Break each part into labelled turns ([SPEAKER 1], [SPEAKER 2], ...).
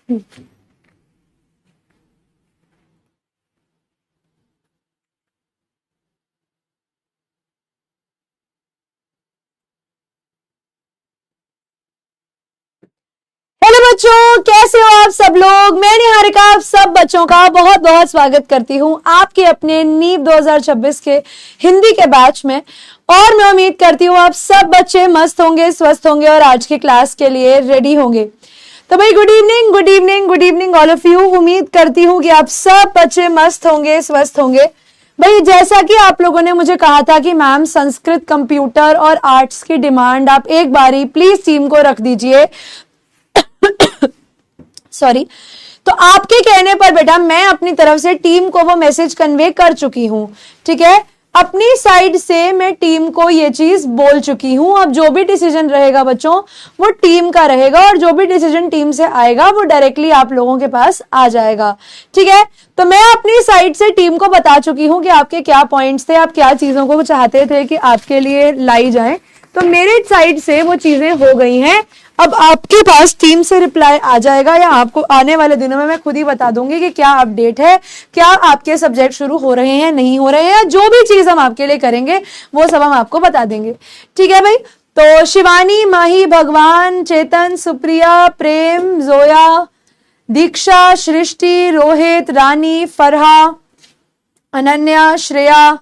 [SPEAKER 1] Hello बच्चों, कैसे हो आप सब लोग। मैं निहारिका आप सब बच्चों का बहुत बहुत स्वागत करती हूँ आपके अपने नीट 2026 के हिंदी के बैच में। और मैं उम्मीद करती हूँ आप सब बच्चे मस्त होंगे, स्वस्थ होंगे और आज की क्लास के लिए रेडी होंगे। तो भाई good evening, good evening, good evening all of you. उम्मीद करती हूँ कि आप सब बच्चे मस्त होंगे, स्वस्थ होंगे। भाई जैसा कि आप लोगों ने मुझे कहा था कि मैम संस्कृत, कंप्यूटर और आर्ट्स की डिमांड आप एक बारी प्लीज टीम को रख दीजिए। सॉरी। तो आपके कहने पर बेटा मैं अपनी तरफ से टीम को वो मैसेज कन्वे कर चुकी हूं। ठीक है, अपनी साइड से मैं टीम को ये चीज बोल चुकी हूं। अब जो भी डिसीजन रहेगा बच्चों वो टीम का रहेगा और जो भी डिसीजन टीम से आएगा वो डायरेक्टली आप लोगों के पास आ जाएगा। ठीक है, तो मैं अपनी साइड से टीम को बता चुकी हूं कि आपके क्या पॉइंट्स थे, आप क्या चीजों को चाहते थे कि आपके लिए लाई जाए। तो मेरे साइड से वो चीजें हो गई हैं। अब आपके पास टीम से रिप्लाई आ जाएगा या आपको आने वाले दिनों में मैं खुद ही बता दूंगी कि क्या अपडेट है, क्या आपके सब्जेक्ट शुरू हो रहे हैं, नहीं हो रहे हैं। जो भी चीज हम आपके लिए करेंगे वो सब हम आपको बता देंगे। ठीक है भाई। तो शिवानी, माही, भगवान, चेतन, सुप्रिया, प्रेम, जोया, दीक्षा, सृष्टि, रोहित, रानी, फरहा, अनन्या, श्रेया,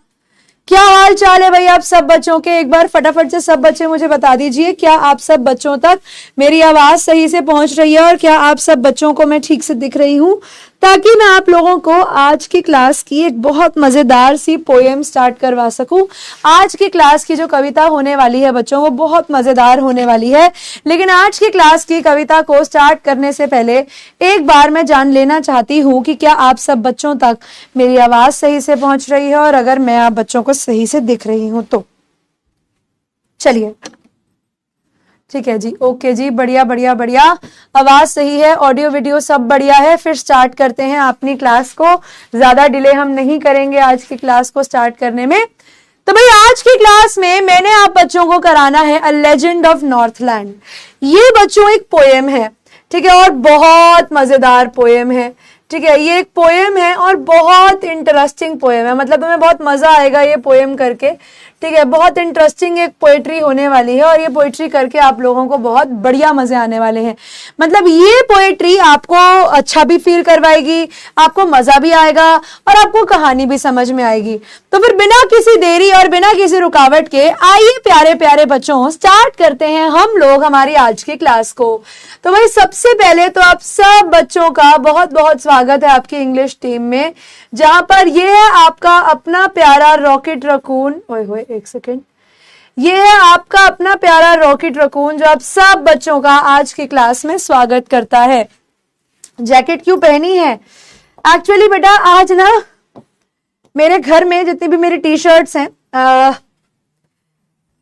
[SPEAKER 1] क्या हाल चाल है भाई आप सब बच्चों के। एक बार फटाफट से सब बच्चे मुझे बता दीजिए क्या आप सब बच्चों तक मेरी आवाज सही से पहुंच रही है और क्या आप सब बच्चों को मैं ठीक से दिख रही हूं, ताकि मैं आप लोगों को आज की क्लास की एक बहुत मजेदार सी पोएम स्टार्ट करवा सकूं। आज की क्लास की जो कविता होने वाली है बच्चों वो बहुत मजेदार होने वाली है। लेकिन आज की क्लास की कविता को स्टार्ट करने से पहले एक बार मैं जान लेना चाहती हूं कि क्या आप सब बच्चों तक मेरी आवाज सही से पहुंच रही है और अगर मैं आप बच्चों को सही से दिख रही हूं तो। चलिए ठीक है जी, ओके जी, बढ़िया बढ़िया बढ़िया, आवाज सही है, ऑडियो वीडियो सब बढ़िया है। फिर स्टार्ट करते हैं अपनी क्लास को। ज्यादा डिले हम नहीं करेंगे आज की क्लास को स्टार्ट करने में। तो भाई आज की क्लास में मैंने आप बच्चों को कराना है अ लेजेंड ऑफ नॉर्थलैंड। ये बच्चों एक पोएम है, ठीक है, और बहुत मजेदार पोएम है। ठीक है, ये एक पोएम है और बहुत इंटरेस्टिंग पोएम है, मतलब तुम्हें बहुत मजा आएगा ये पोएम करके। ठीक है, बहुत इंटरेस्टिंग एक पोएट्री होने वाली है और ये पोएट्री करके आप लोगों को बहुत बढ़िया मजे आने वाले हैं। मतलब ये पोएट्री आपको अच्छा भी फील करवाएगी, आपको मजा भी आएगा और आपको कहानी भी समझ में आएगी। तो फिर बिना किसी देरी और बिना किसी रुकावट के आइए प्यारे प्यारे बच्चों स्टार्ट करते हैं हम लोग हमारी आज की क्लास को। तो भाई सबसे पहले तो आप सब बच्चों का बहुत बहुत स्वागत है आपकी इंग्लिश टीम में, जहां पर ये है आपका अपना प्यारा रॉकेट रकून। ओए होए एक सेकेंड, ये है आपका अपना प्यारा रॉकेट रकून जो आप सब बच्चों का आज की क्लास में स्वागत करता है। जैकेट क्यों पहनी है? एक्चुअली बेटा आज ना मेरे घर में जितनी भी मेरी टी शर्ट्स हैं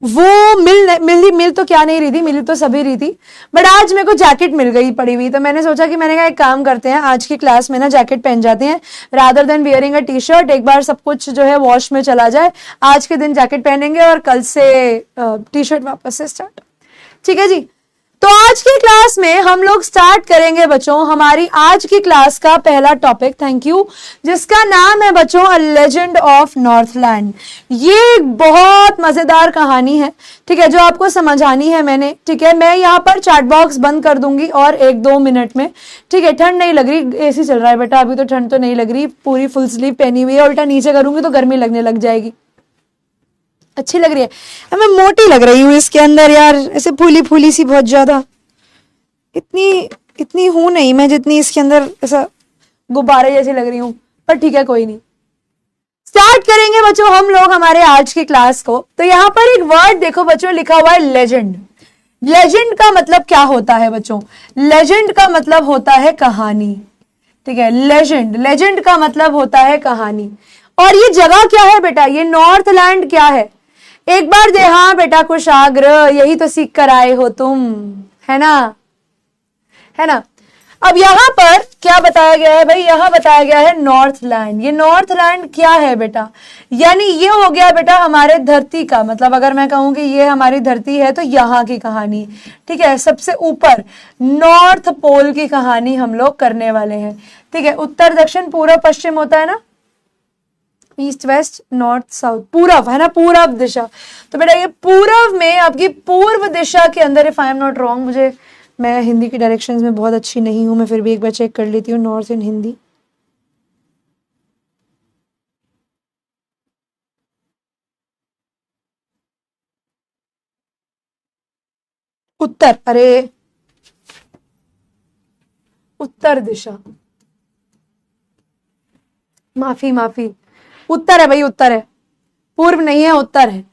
[SPEAKER 1] वो मिल तो क्या नहीं रही थी, मिल तो सभी रही थी, बट आज मेरे को जैकेट मिल गई पड़ी हुई। तो मैंने सोचा कि मैंने कहा एक काम करते हैं आज की क्लास में ना जैकेट पहन जाते हैं rather than wearing a T shirt. एक बार सब कुछ जो है वॉश में चला जाए, आज के दिन जैकेट पहनेंगे और कल से टी शर्ट वापस से स्टार्ट। ठीक है जी। तो आज की क्लास में हम लोग स्टार्ट करेंगे बच्चों हमारी आज की क्लास का पहला टॉपिक, थैंक यू, जिसका नाम है बच्चों अ लेजेंड ऑफ नॉर्थलैंड। ये एक बहुत मजेदार कहानी है, ठीक है, जो आपको समझानी है मैंने। ठीक है, मैं यहाँ पर चैट बॉक्स बंद कर दूंगी और 1-2 मिनट में। ठीक है, ठंड नहीं लग रही, एसी चल रहा है बेटा, अभी तो ठंड तो नहीं लग रही, पूरी फुल स्लीव पहनी हुई है। उल्टा नीचे करूंगी तो गर्मी लगने लग जाएगी। अच्छी लग रही है, मैं मोटी लग रही हूँ इसके अंदर यार, ऐसे फूली फूली सी बहुत ज्यादा। इतनी हूं नहीं मैं जितनी इसके अंदर ऐसा गुब्बारे जैसी लग रही हूँ, पर ठीक है कोई नहीं। स्टार्ट करेंगे बच्चों हम लोग हमारे आज की क्लास को। तो यहाँ पर एक वर्ड देखो बच्चों लिखा हुआ है लेजेंड। लेजेंड का मतलब क्या होता है बच्चों? लेजेंड का मतलब होता है कहानी। ठीक है, लेजेंड का मतलब होता है कहानी। और ये जगह क्या है बेटा? ये नॉर्थलैंड क्या है? एक बार दे, हाँ बेटा कुशाग्र, यही तो सीख कर आए हो तुम, है ना, है ना। अब यहां पर क्या बताया गया है भाई? यहां बताया गया है नॉर्थलैंड। ये नॉर्थलैंड क्या है बेटा? यानी ये हो गया बेटा हमारे धरती का, मतलब अगर मैं कहूं कि ये हमारी धरती है तो यहाँ की कहानी, ठीक है। सबसे ऊपर नॉर्थ पोल की कहानी हम लोग करने वाले हैं, ठीक है। उत्तर दक्षिण पूर्व पश्चिम होता है ना, ईस्ट वेस्ट नॉर्थ साउथ, पूरब है ना, पूरब दिशा। तो बेटा ये पूरब में आपकी पूर्व दिशा के अंदर, if I am not wrong, मैं हिंदी की डायरेक्शंस में बहुत अच्छी नहीं हूं, मैं फिर भी एक बार चेक कर लेती हूँ, नॉर्थ इन हिंदी। उत्तर, अरे उत्तर दिशा, माफी, उत्तर है भाई, उत्तर है, पूर्व नहीं है, उत्तर है।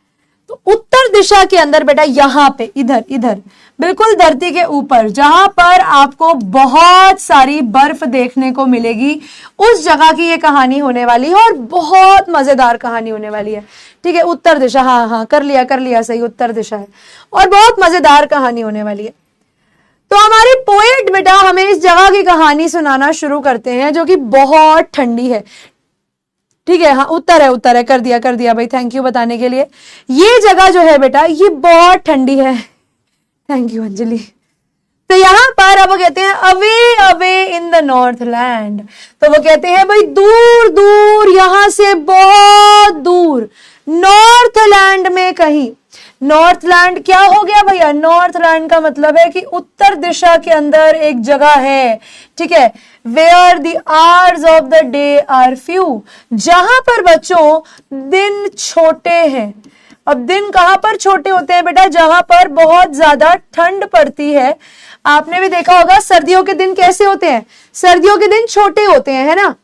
[SPEAKER 1] तो उत्तर दिशा के अंदर बेटा यहाँ पे, इधर बिल्कुल धरती के ऊपर, जहां पर आपको बहुत सारी बर्फ देखने को मिलेगी, उस जगह की ये कहानी होने वाली है और बहुत मजेदार कहानी होने वाली है, ठीक है। उत्तर दिशा, हाँ कर लिया सही, उत्तर दिशा है और बहुत मजेदार कहानी होने वाली है। तो हमारे पोएट बेटा हमें इस जगह की कहानी सुनाना शुरू करते हैं जो कि बहुत ठंडी है, ठीक है। हाँ उत्तर है, कर दिया भाई, थैंक यू बताने के लिए। ये जगह जो है बेटा ये बहुत ठंडी है, थैंक यू अंजलि। तो यहां पर अब वो कहते हैं away in the north land, तो वो कहते हैं भाई दूर दूर, यहां से बहुत दूर, नॉर्थ लैंड में कहीं। नॉर्थ लैंड क्या हो गया भैया, नॉर्थ लैंड का मतलब है कि उत्तर दिशा के अंदर एक जगह है, ठीक है, where the hours of the day are few, जहां पर बच्चों दिन छोटे हैं। अब दिन कहां पर छोटे होते हैं बेटा, जहां पर बहुत ज्यादा ठंड पड़ती है। आपने भी देखा होगा सर्दियों के दिन कैसे होते हैं, सर्दियों के दिन छोटे होते हैं, है ना,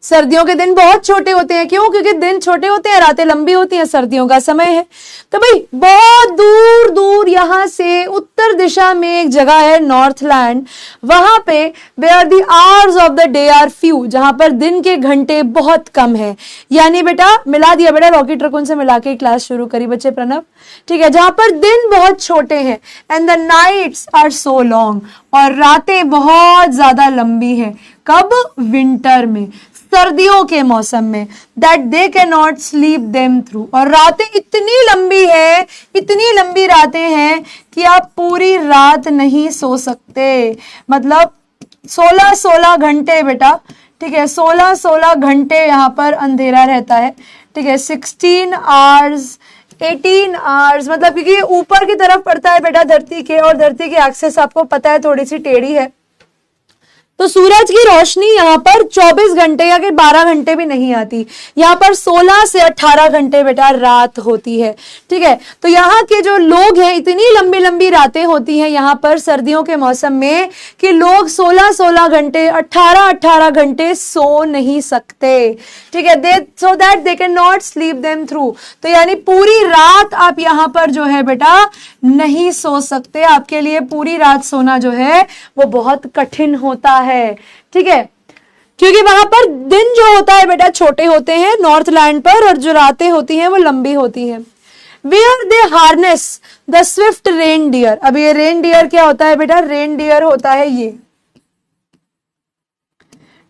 [SPEAKER 1] सर्दियों के दिन बहुत छोटे होते हैं। क्यों, क्योंकि दिन छोटे होते हैं, रातें लंबी होती हैं, सर्दियों का समय है। तो भाई बहुत दूर दूर यहां से उत्तर दिशा में एक जगह है नॉर्थ लैंड, वहां पे where the hours of the day are few, जहां पर दिन के घंटे बहुत कम है। यानी बेटा मिला दिया बेटा, रॉकेट रकुन से मिला के क्लास शुरू करी बच्चे प्रणव, ठीक है। जहां पर दिन बहुत छोटे हैं and the nights are so long, और रातें बहुत ज्यादा लंबी हैं। कब, विंटर में, सर्दियों के मौसम में, that they can not sleep them through, और रातें इतनी लंबी है, इतनी लंबी रातें हैं कि आप पूरी रात नहीं सो सकते। मतलब 16-16 घंटे बेटा, ठीक है, 16-16 घंटे यहाँ पर अंधेरा रहता है, ठीक है। 16 आवर्स 18 आवर्स, मतलब क्योंकि ये ऊपर की तरफ पड़ता है बेटा धरती के, और धरती की एक्सेस आपको पता है थोड़ी सी टेढ़ी है, तो सूरज की रोशनी यहाँ पर 24 घंटे या 12 घंटे भी नहीं आती, यहाँ पर 16 से 18 घंटे बेटा रात होती है, ठीक है। तो यहाँ के जो लोग हैं, इतनी लंबी लंबी रातें होती हैं यहाँ पर सर्दियों के मौसम में कि लोग 16-16 घंटे 18-18 घंटे सो नहीं सकते, ठीक है, so that they can not sleep them through. तो यानी पूरी रात आप यहाँ पर जो है बेटा नहीं सो सकते, आपके लिए पूरी रात सोना जो है वो बहुत कठिन होता है, ठीक है, क्योंकि वहां पर दिन जो होता है बेटा छोटे होते हैं नॉर्थ लैंड पर, और जो रातें होती हैं वो लंबी होती हैं। Where they harness the swift reindeer. अब ये रेन डियर क्या होता है बेटा, रेन डियर होता है ये,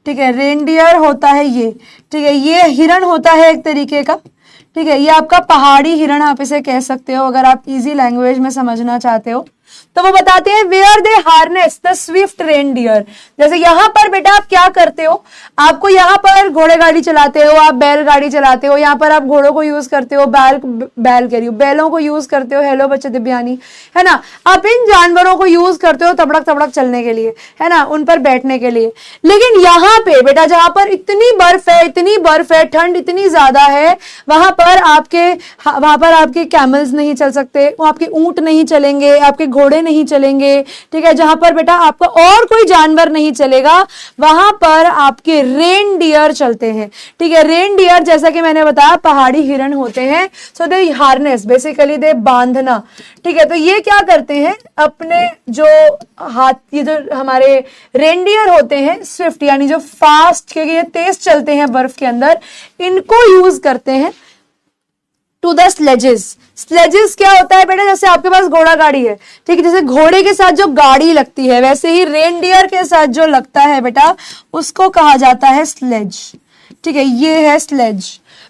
[SPEAKER 1] ठीक है, रेन डियर होता है ये, ठीक है, ये हिरण होता है एक तरीके का, ठीक है, ये आपका पहाड़ी हिरण आप इसे कह सकते हो अगर आप इजी लैंग्वेज में समझना चाहते हो। तो वो बताते हैं where they harness the swift reindeer. जैसे यहाँ पर बेटा आप क्या करते हो, आपको यहाँ पर घोड़े गाड़ी चलाते हो, आप बैल गाड़ी चलाते हो, यहाँ पर आप घोड़ों को यूज करते हो, बैल कह रही हो, बैलों को यूज करते हो, हेलो बच्चे दिव्यानी, है ना, आप इन जानवरों को यूज करते हो तबड़क तबड़क चलने के लिए, है ना, उन पर बैठने के लिए। लेकिन यहाँ पे बेटा जहां पर इतनी बर्फ है, ठंड इतनी ज्यादा है, वहां पर आपके कैमल्स नहीं चल सकते, आपके ऊंट नहीं चलेंगे, आपके घोड़े नहीं चलेंगे, ठीक है। जहां पर बेटा आपका और कोई जानवर नहीं चलेगा, वहां पर आपके रेन डियर चलते हैं, ठीक है। रेन डियर जैसा कि मैंने बताया पहाड़ी हिरण होते हैं, सो दे हार्नेस, बेसिकली दे बांधना, ठीक है। तो ये क्या करते हैं, अपने जो ये जो हमारे रेनडियर होते हैं स्विफ्ट, यानी जो फास्ट, क्योंकि ये तेज चलते हैं बर्फ के अंदर, इनको यूज करते हैं टू द स्लेजेस। स्लेजेस क्या होता है बेटा, जैसे आपके पास घोड़ा गाड़ी है, ठीक है, जैसे घोड़े के साथ जो गाड़ी लगती है वैसे ही रेनडियर के साथ जो लगता है बेटा उसको कहा जाता है स्लेज, ठीक है, ये है स्लेज।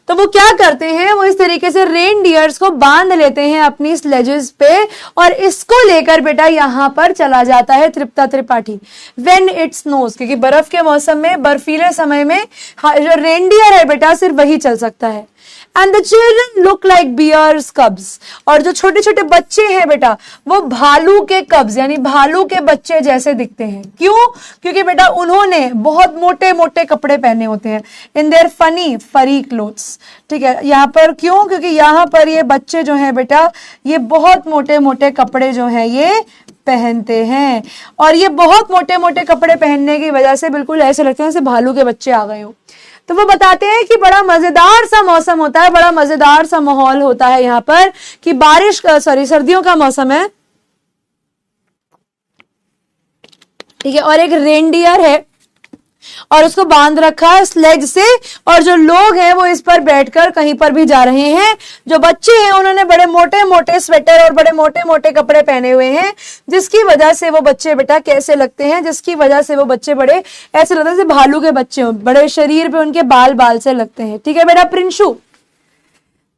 [SPEAKER 1] तो वो क्या करते हैं, वो इस तरीके से रेनडियर्स को बांध लेते हैं अपनी स्लेजेस पे और इसको लेकर बेटा यहाँ पर चला जाता है तृप्ता त्रिपाठी व्हेन इट स्नोज, क्योंकि बर्फ के मौसम में, बर्फीले समय में जो रेनडियर है बेटा सिर्फ वही चल सकता है। And the children look like bears cubs, और जो छोटे छोटे बच्चे हैं बेटा वो भालू के कब्ज यानी भालू के बच्चे जैसे दिखते हैं। क्यों? क्योंकि बेटा उन्होंने बहुत मोटे मोटे कपड़े पहने होते हैं, इन देयर फनी फरी क्लोथ्स। ठीक है, यहाँ पर क्यों? क्योंकि यहाँ पर ये बच्चे जो हैं बेटा ये बहुत मोटे मोटे कपड़े जो हैं ये पहनते हैं, और ये बहुत मोटे मोटे कपड़े पहनने की वजह से बिल्कुल ऐसे लगते हैं जैसे भालू के बच्चे आ गए हो। तो वो बताते हैं कि बड़ा मजेदार सा मौसम होता है, बड़ा मजेदार सा माहौल होता है यहाँ पर कि बारिश का सर्दियों का मौसम है, ठीक है, और एक रेनडियर है और उसको बांध रखा है स्लेज से, और जो लोग हैं वो इस पर बैठकर कहीं पर भी जा रहे हैं। जो बच्चे हैं उन्होंने बड़े मोटे मोटे स्वेटर और बड़े मोटे मोटे कपड़े पहने हुए हैं, जिसकी वजह से वो बच्चे बेटा कैसे लगते हैं, जिसकी वजह से वो बच्चे बड़े ऐसे लगते हैं जैसे भालू के बच्चे हों, बड़े शरीर पे उनके बाल बाल से लगते हैं। ठीक है बेटा Prinshu,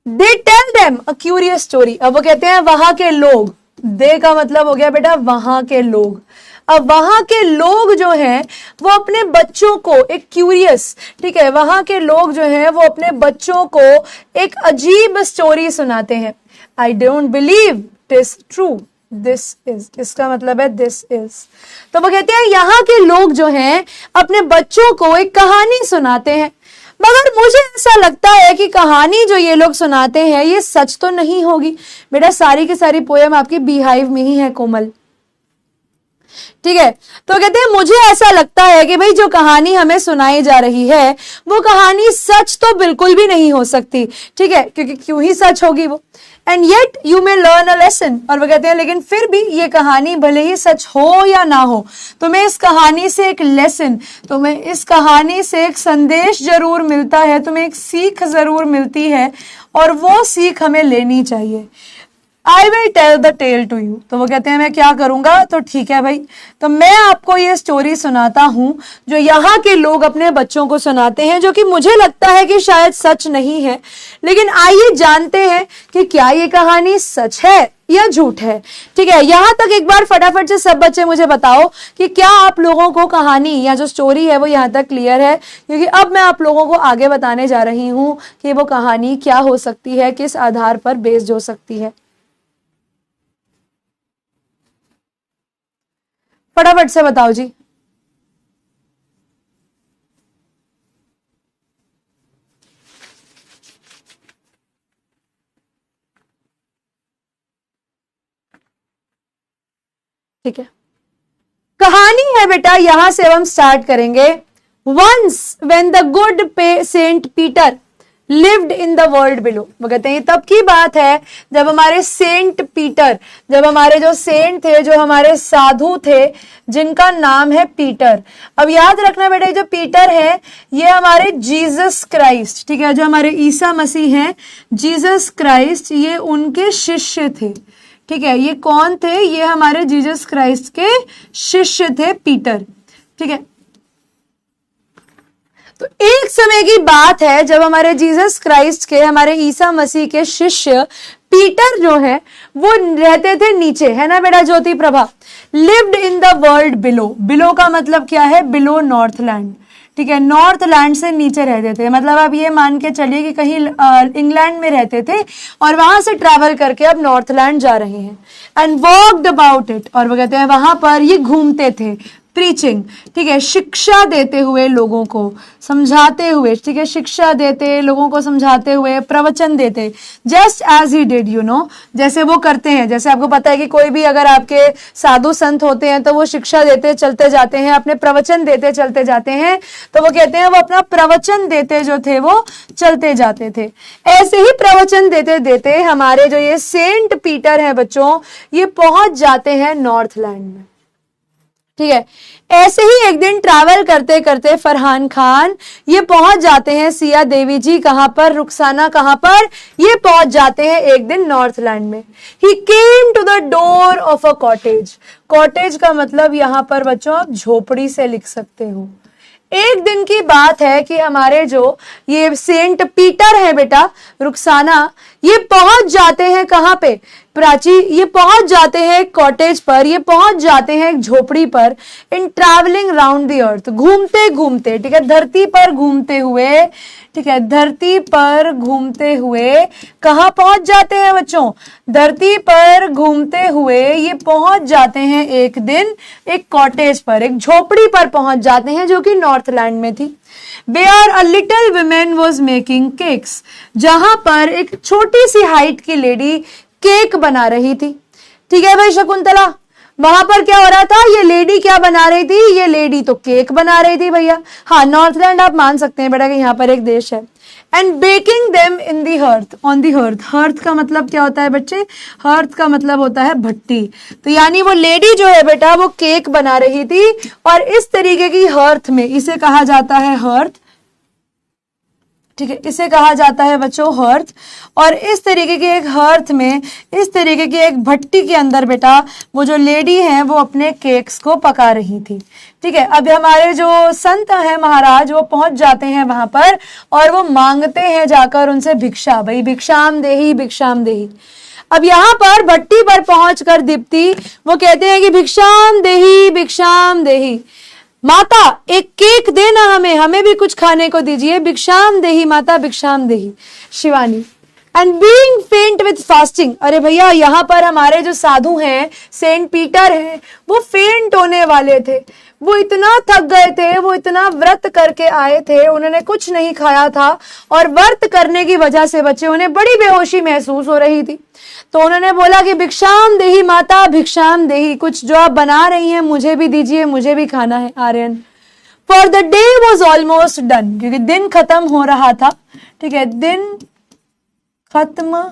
[SPEAKER 1] they tell them a curious story. अब वो कहते हैं वहां के लोग, दे का मतलब हो गया बेटा वहां के लोग। अब वहां के लोग जो हैं वो अपने बच्चों को एक क्यूरियस, ठीक है, वहां के लोग जो हैं वो अपने बच्चों को एक अजीब स्टोरी सुनाते हैं। I don't believe this true, this is, इसका मतलब है दिस इज। तो वो कहते हैं यहाँ के लोग जो हैं अपने बच्चों को एक कहानी सुनाते हैं, मगर मुझे ऐसा लगता है कि कहानी जो ये लोग सुनाते हैं ये सच तो नहीं होगी। बेटा सारी की सारी पोयम आपकी बीहाइव में ही है कोमल, ठीक है। तो कहते हैं मुझे ऐसा लगता है कि भाई जो कहानी हमें सुनाई जा रही है वो कहानी सच तो बिल्कुल भी नहीं हो सकती, ठीक है, क्योंकि क्यों ही सच होगी वो। And yet you may learn a lesson, और वो कहते हैं लेकिन फिर भी ये कहानी भले ही सच हो या ना हो, तुम्हें इस कहानी से एक लेसन, तुम्हें इस कहानी से एक संदेश जरूर मिलता है, तुम्हें एक सीख जरूर मिलती है, और वो सीख हमें लेनी चाहिए। I will tell the tale to you. तो वो कहते हैं मैं क्या करूंगा, तो ठीक है भाई, तो मैं आपको ये स्टोरी सुनाता हूं जो यहाँ के लोग अपने बच्चों को सुनाते हैं, जो कि मुझे लगता है कि शायद सच नहीं है, लेकिन आइए जानते हैं कि क्या ये कहानी सच है या झूठ है। ठीक है, यहां तक एक बार फटाफट से सब बच्चे मुझे बताओ कि क्या आप लोगों को कहानी या जो स्टोरी है वो यहां तक क्लियर है, क्योंकि अब मैं आप लोगों को आगे बताने जा रही हूं कि वो कहानी क्या हो सकती है, किस आधार पर बेस्ड हो सकती है। फटाफट से बताओ जी। ठीक है, कहानी है बेटा, यहां से हम स्टार्ट करेंगे। Once when the good Saint Peter lived in the world below. वो कहते हैं तब की बात है जब हमारे सेंट पीटर, जब हमारे जो सेंट थे, जो हमारे साधु थे, जिनका नाम है पीटर। अब याद रखना बेटा जो पीटर है ये हमारे जीसस क्राइस्ट, ठीक है, जो हमारे ईसा मसीह हैं, जीसस क्राइस्ट, ये उनके शिष्य थे। ठीक है, ये कौन थे? ये हमारे जीसस क्राइस्ट के शिष्य थे पीटर। ठीक है, तो एक समय की बात है जब हमारे जीसस क्राइस्ट के, हमारे ईसा मसीह के शिष्य पीटर जो है वो रहते थे नीचे, है ना बेटा Jyoti Prabha. Lived in the world below, below का मतलब क्या है? Below Northland. ठीक है, नॉर्थ लैंड से नीचे रहते थे, मतलब आप ये मान के चलिए कि कहीं इंग्लैंड में रहते थे और वहां से ट्रैवल करके अब नॉर्थलैंड जा रहे हैं। एंड वॉक्ड अबाउट इट, और वो कहते हैं वहां पर ये घूमते थे, प्रीचिंग, ठीक है, शिक्षा देते हुए, लोगों को समझाते हुए, ठीक है, शिक्षा देते, लोगों को समझाते हुए, प्रवचन देते, just as he did, you know, जैसे वो करते हैं। जैसे आपको पता है कि कोई भी अगर आपके साधु संत होते हैं तो वो शिक्षा देते चलते जाते हैं, अपने प्रवचन देते चलते जाते हैं, तो वो कहते हैं वो अपना प्रवचन देते जो थे वो चलते जाते थे। ऐसे ही प्रवचन देते देते हमारे जो ये सेंट पीटर है बच्चों, ये पहुंच जाते हैं नॉर्थलैंड में। ठीक है, ऐसे ही एक दिन ट्रैवल करते करते फरहान खान ये पहुंच जाते हैं, सिया देवी जी कहां पर, रुखसाना कहां पर, ये पहुंच जाते हैं एक दिन नॉर्थलैंड में। He came to the door of a cottage. Cottage का मतलब यहां पर बच्चों आप झोपड़ी से लिख सकते हो। एक दिन की बात है कि हमारे जो ये सेंट पीटर है बेटा, रुखसाना, ये पहुंच जाते हैं कहां पे प्राची, ये पहुंच जाते हैं एक कॉटेज पर, ये पहुंच जाते हैं एक झोपड़ी पर, इन ट्रैवलिंग राउंड द अर्थ, घूमते घूमते, ठीक है, धरती पर घूमते हुए, ठीक है, धरती पर घूमते हुए कहां पहुंच जाते हैं बच्चों, धरती पर घूमते हुए ये पहुंच जाते हैं एक दिन एक कॉटेज पर, एक झोपड़ी पर पहुंच जाते हैं जो कि नॉर्थलैंड में थी। Where a little woman was making cakes, जहां पर एक छोटी सी हाइट की लेडी केक बना रही थी। ठीक है भाई शकुंतला, वहां पर क्या हो रहा था, ये लेडी क्या बना रही थी, ये लेडी तो केक बना रही थी भैया। हाँ, नॉर्थलैंड आप मान सकते हैं बेटा कि यहाँ पर एक देश है। And baking them in the hearth, on the hearth, hearth का मतलब क्या होता है बच्चे, हर्थ का मतलब होता है भट्टी। तो यानी वो लेडी जो है बेटा वो केक बना रही थी और इस तरीके की हर्थ में, इसे कहा जाता है हर्थ, ठीक है, इसे कहा जाता है बच्चों हर्थ। और इस तरीके के एक हर्थ में, इस तरीके की एक भट्टी के अंदर बेटा वो जो लेडी है वो अपने केक्स को पका रही थी। ठीक है, अब हमारे जो संत हैं महाराज वो पहुंच जाते हैं वहां पर और वो मांगते हैं जाकर उनसे भिक्षा, भाई भिक्षाम देही भिक्षाम देही। अब यहाँ पर भट्टी पर पहुंचकर दीप्ति वो कहते हैं कि भिक्षाम देही भिक्षाम देही, माता एक केक देना, हमें भी कुछ खाने को दीजिए, भिक्षाम देही माता भिक्षाम देही। शिवानी, एंड बीइंग फेंट विथ फास्टिंग, अरे भैया यहाँ पर हमारे जो साधु हैं सेंट पीटर हैं वो फेंट होने वाले थे, वो इतना थक गए थे, वो इतना व्रत करके आए थे, उन्होंने कुछ नहीं खाया था और व्रत करने की वजह से बच्चे उन्हें बड़ी बेहोशी महसूस हो रही थी। तो उन्होंने बोला कि भिक्षाम देही माता भिक्षाम देही, कुछ जो आप बना रही हैं मुझे भी दीजिए, मुझे भी खाना है। Aryan, for the day was almost done, क्योंकि दिन खत्म हो रहा था। ठीक है, दिन खत्म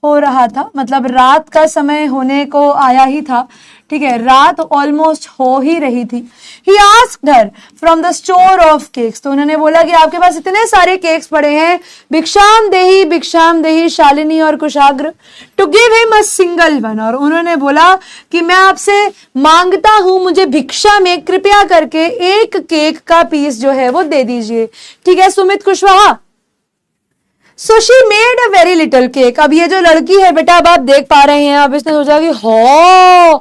[SPEAKER 1] हो रहा था मतलब रात का समय होने को आया ही था। ठीक है, रात ऑलमोस्ट हो ही रही थी। He asked her from the store of cakes, तो उन्होंने बोला कि आपके पास इतने सारे केक्स पड़े हैं, भिक्षाम देही शालिनी और कुशाग्र, to give him a single one, और उन्होंने बोला कि मैं आपसे मांगता हूं मुझे भिक्षा में कृपया करके एक केक का पीस जो है वो दे दीजिए। ठीक है Sumit Kushwaha, so she made a very little cake. अब ये जो लड़की है बेटा, अब आप देख पा रहे हैं, अब इसने सोचा कि हो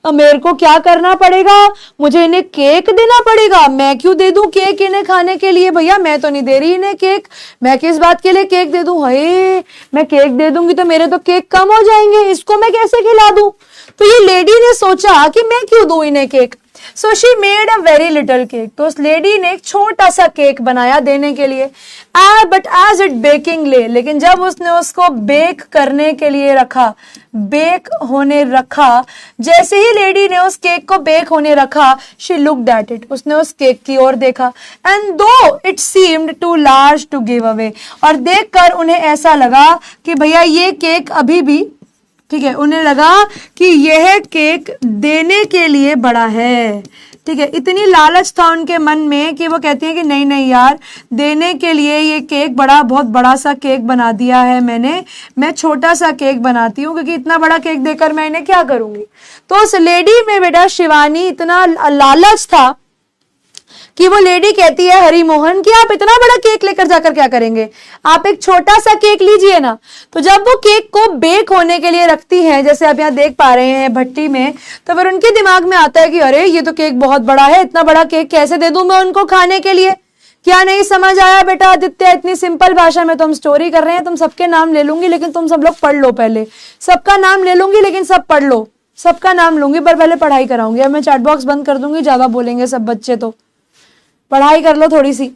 [SPEAKER 1] अब मेरे को क्या करना पड़ेगा, मुझे इन्हें केक देना पड़ेगा, मैं क्यों दे दूं केक इन्हें खाने के लिए, भैया मैं तो नहीं दे रही इन्हें केक, मैं किस बात के लिए केक दे दूं, हे मैं केक दे दूंगी तो मेरे तो केक कम हो जाएंगे, इसको मैं कैसे खिला दूं। तो ये लेडी ने सोचा कि मैं क्यों दूं इन्हें cake. So she made a very little cake, तो उस लेडी ने एक छोटा सा केक बनाया देने के लिए। बट एज इट बेकिंग ले, लेकिन जब उसने उसको बेक करने के लिए रखा, बेक होने रखा, जैसे ही लेडी ने उस केक को बेक होने रखा, शी लुक्ड एट इट, उसने उस केक की ओर देखा। And though it seemed too large to give away, और देखकर उन्हें ऐसा लगा कि भैया ये केक अभी भी, ठीक है, उन्हें लगा कि यह केक देने के लिए बड़ा है। ठीक है, इतनी लालच था उनके मन में कि वो कहती है कि नहीं नहीं यार, देने के लिए ये केक बड़ा, बहुत बड़ा सा केक बना दिया है मैंने, मैं छोटा सा केक बनाती हूँ, क्योंकि इतना बड़ा केक देकर मैं इन्हें क्या करूंगी। तो उस लेडी में बेटा शिवानी इतना लालच था कि वो लेडी कहती है हरि मोहन कि आप इतना बड़ा केक लेकर जाकर क्या करेंगे, आप एक छोटा सा केक लीजिए ना। तो जब वो केक को बेक होने के लिए रखती है, जैसे आप यहाँ देख पा रहे हैं भट्टी में, तो फिर उनके दिमाग में आता है कि अरे ये तो केक बहुत बड़ा है, इतना बड़ा केक कैसे दे दूं मैं उनको खाने के लिए। क्या नहीं समझ आया बेटा आदित्य, इतनी सिंपल भाषा में तो हम स्टोरी कर रहे हैं, तुम सबके नाम ले लूंगी लेकिन तुम सब लोग पढ़ लो, पहले सबका नाम ले लूंगी लेकिन सब पढ़ लो, सबका नाम लूंगी पर पहले पढ़ाई कराऊंगी। अब मैं चैट बॉक्स बंद कर दूंगी, ज्यादा बोलेंगे सब बच्चे, तो पढ़ाई कर लो थोड़ी सी।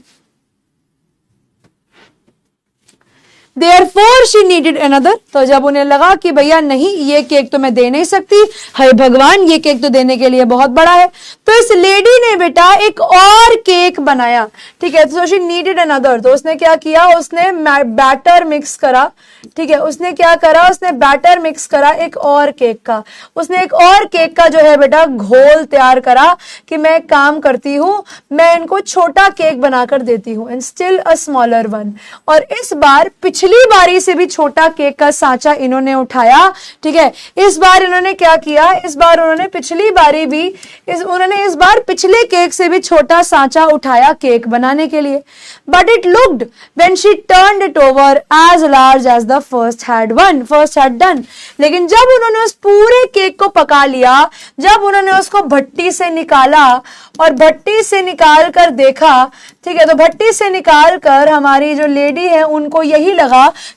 [SPEAKER 1] Therefore she needed another, तो जब उन्हें लगा कि भैया नहीं ये केक तो मैं दे नहीं सकती, हाय भगवान ये केक तो देने के लिए बहुत बड़ा है, तो इस लेडी ने बेटा एक और केक बनाया। ठीक है, तो she needed another, तो उसने क्या किया, उसने बैटर मिक्स करा। ठीक है, उसने क्या करा, उसने बैटर मिक्स करा एक और केक का, उसने एक और केक का जो है बेटा घोल तैयार करा कि मैं काम करती हूँ, मैं इनको छोटा केक बनाकर देती हूँ, and still a smaller one. और इस बार पिछले पिछली बारी से भी छोटा केक का सांचा इन्होंने उठाया। ठीक है, इस बार इन्होंने क्या किया, इस बार उन्होंने पिछली बारी भी उन्होंने इस बार पिछले केक से भी छोटा सांचा उठाया केक बनाने के लिए। But it looked when she turned it over as large as the first had done. लेकिन जब उन्होंने उस पूरे केक को पका लिया, जब उन्होंने उसको भट्टी से निकाला और भट्टी से निकाल कर देखा, ठीक है, तो भट्टी से निकाल कर हमारी जो लेडी है उनको यही लगा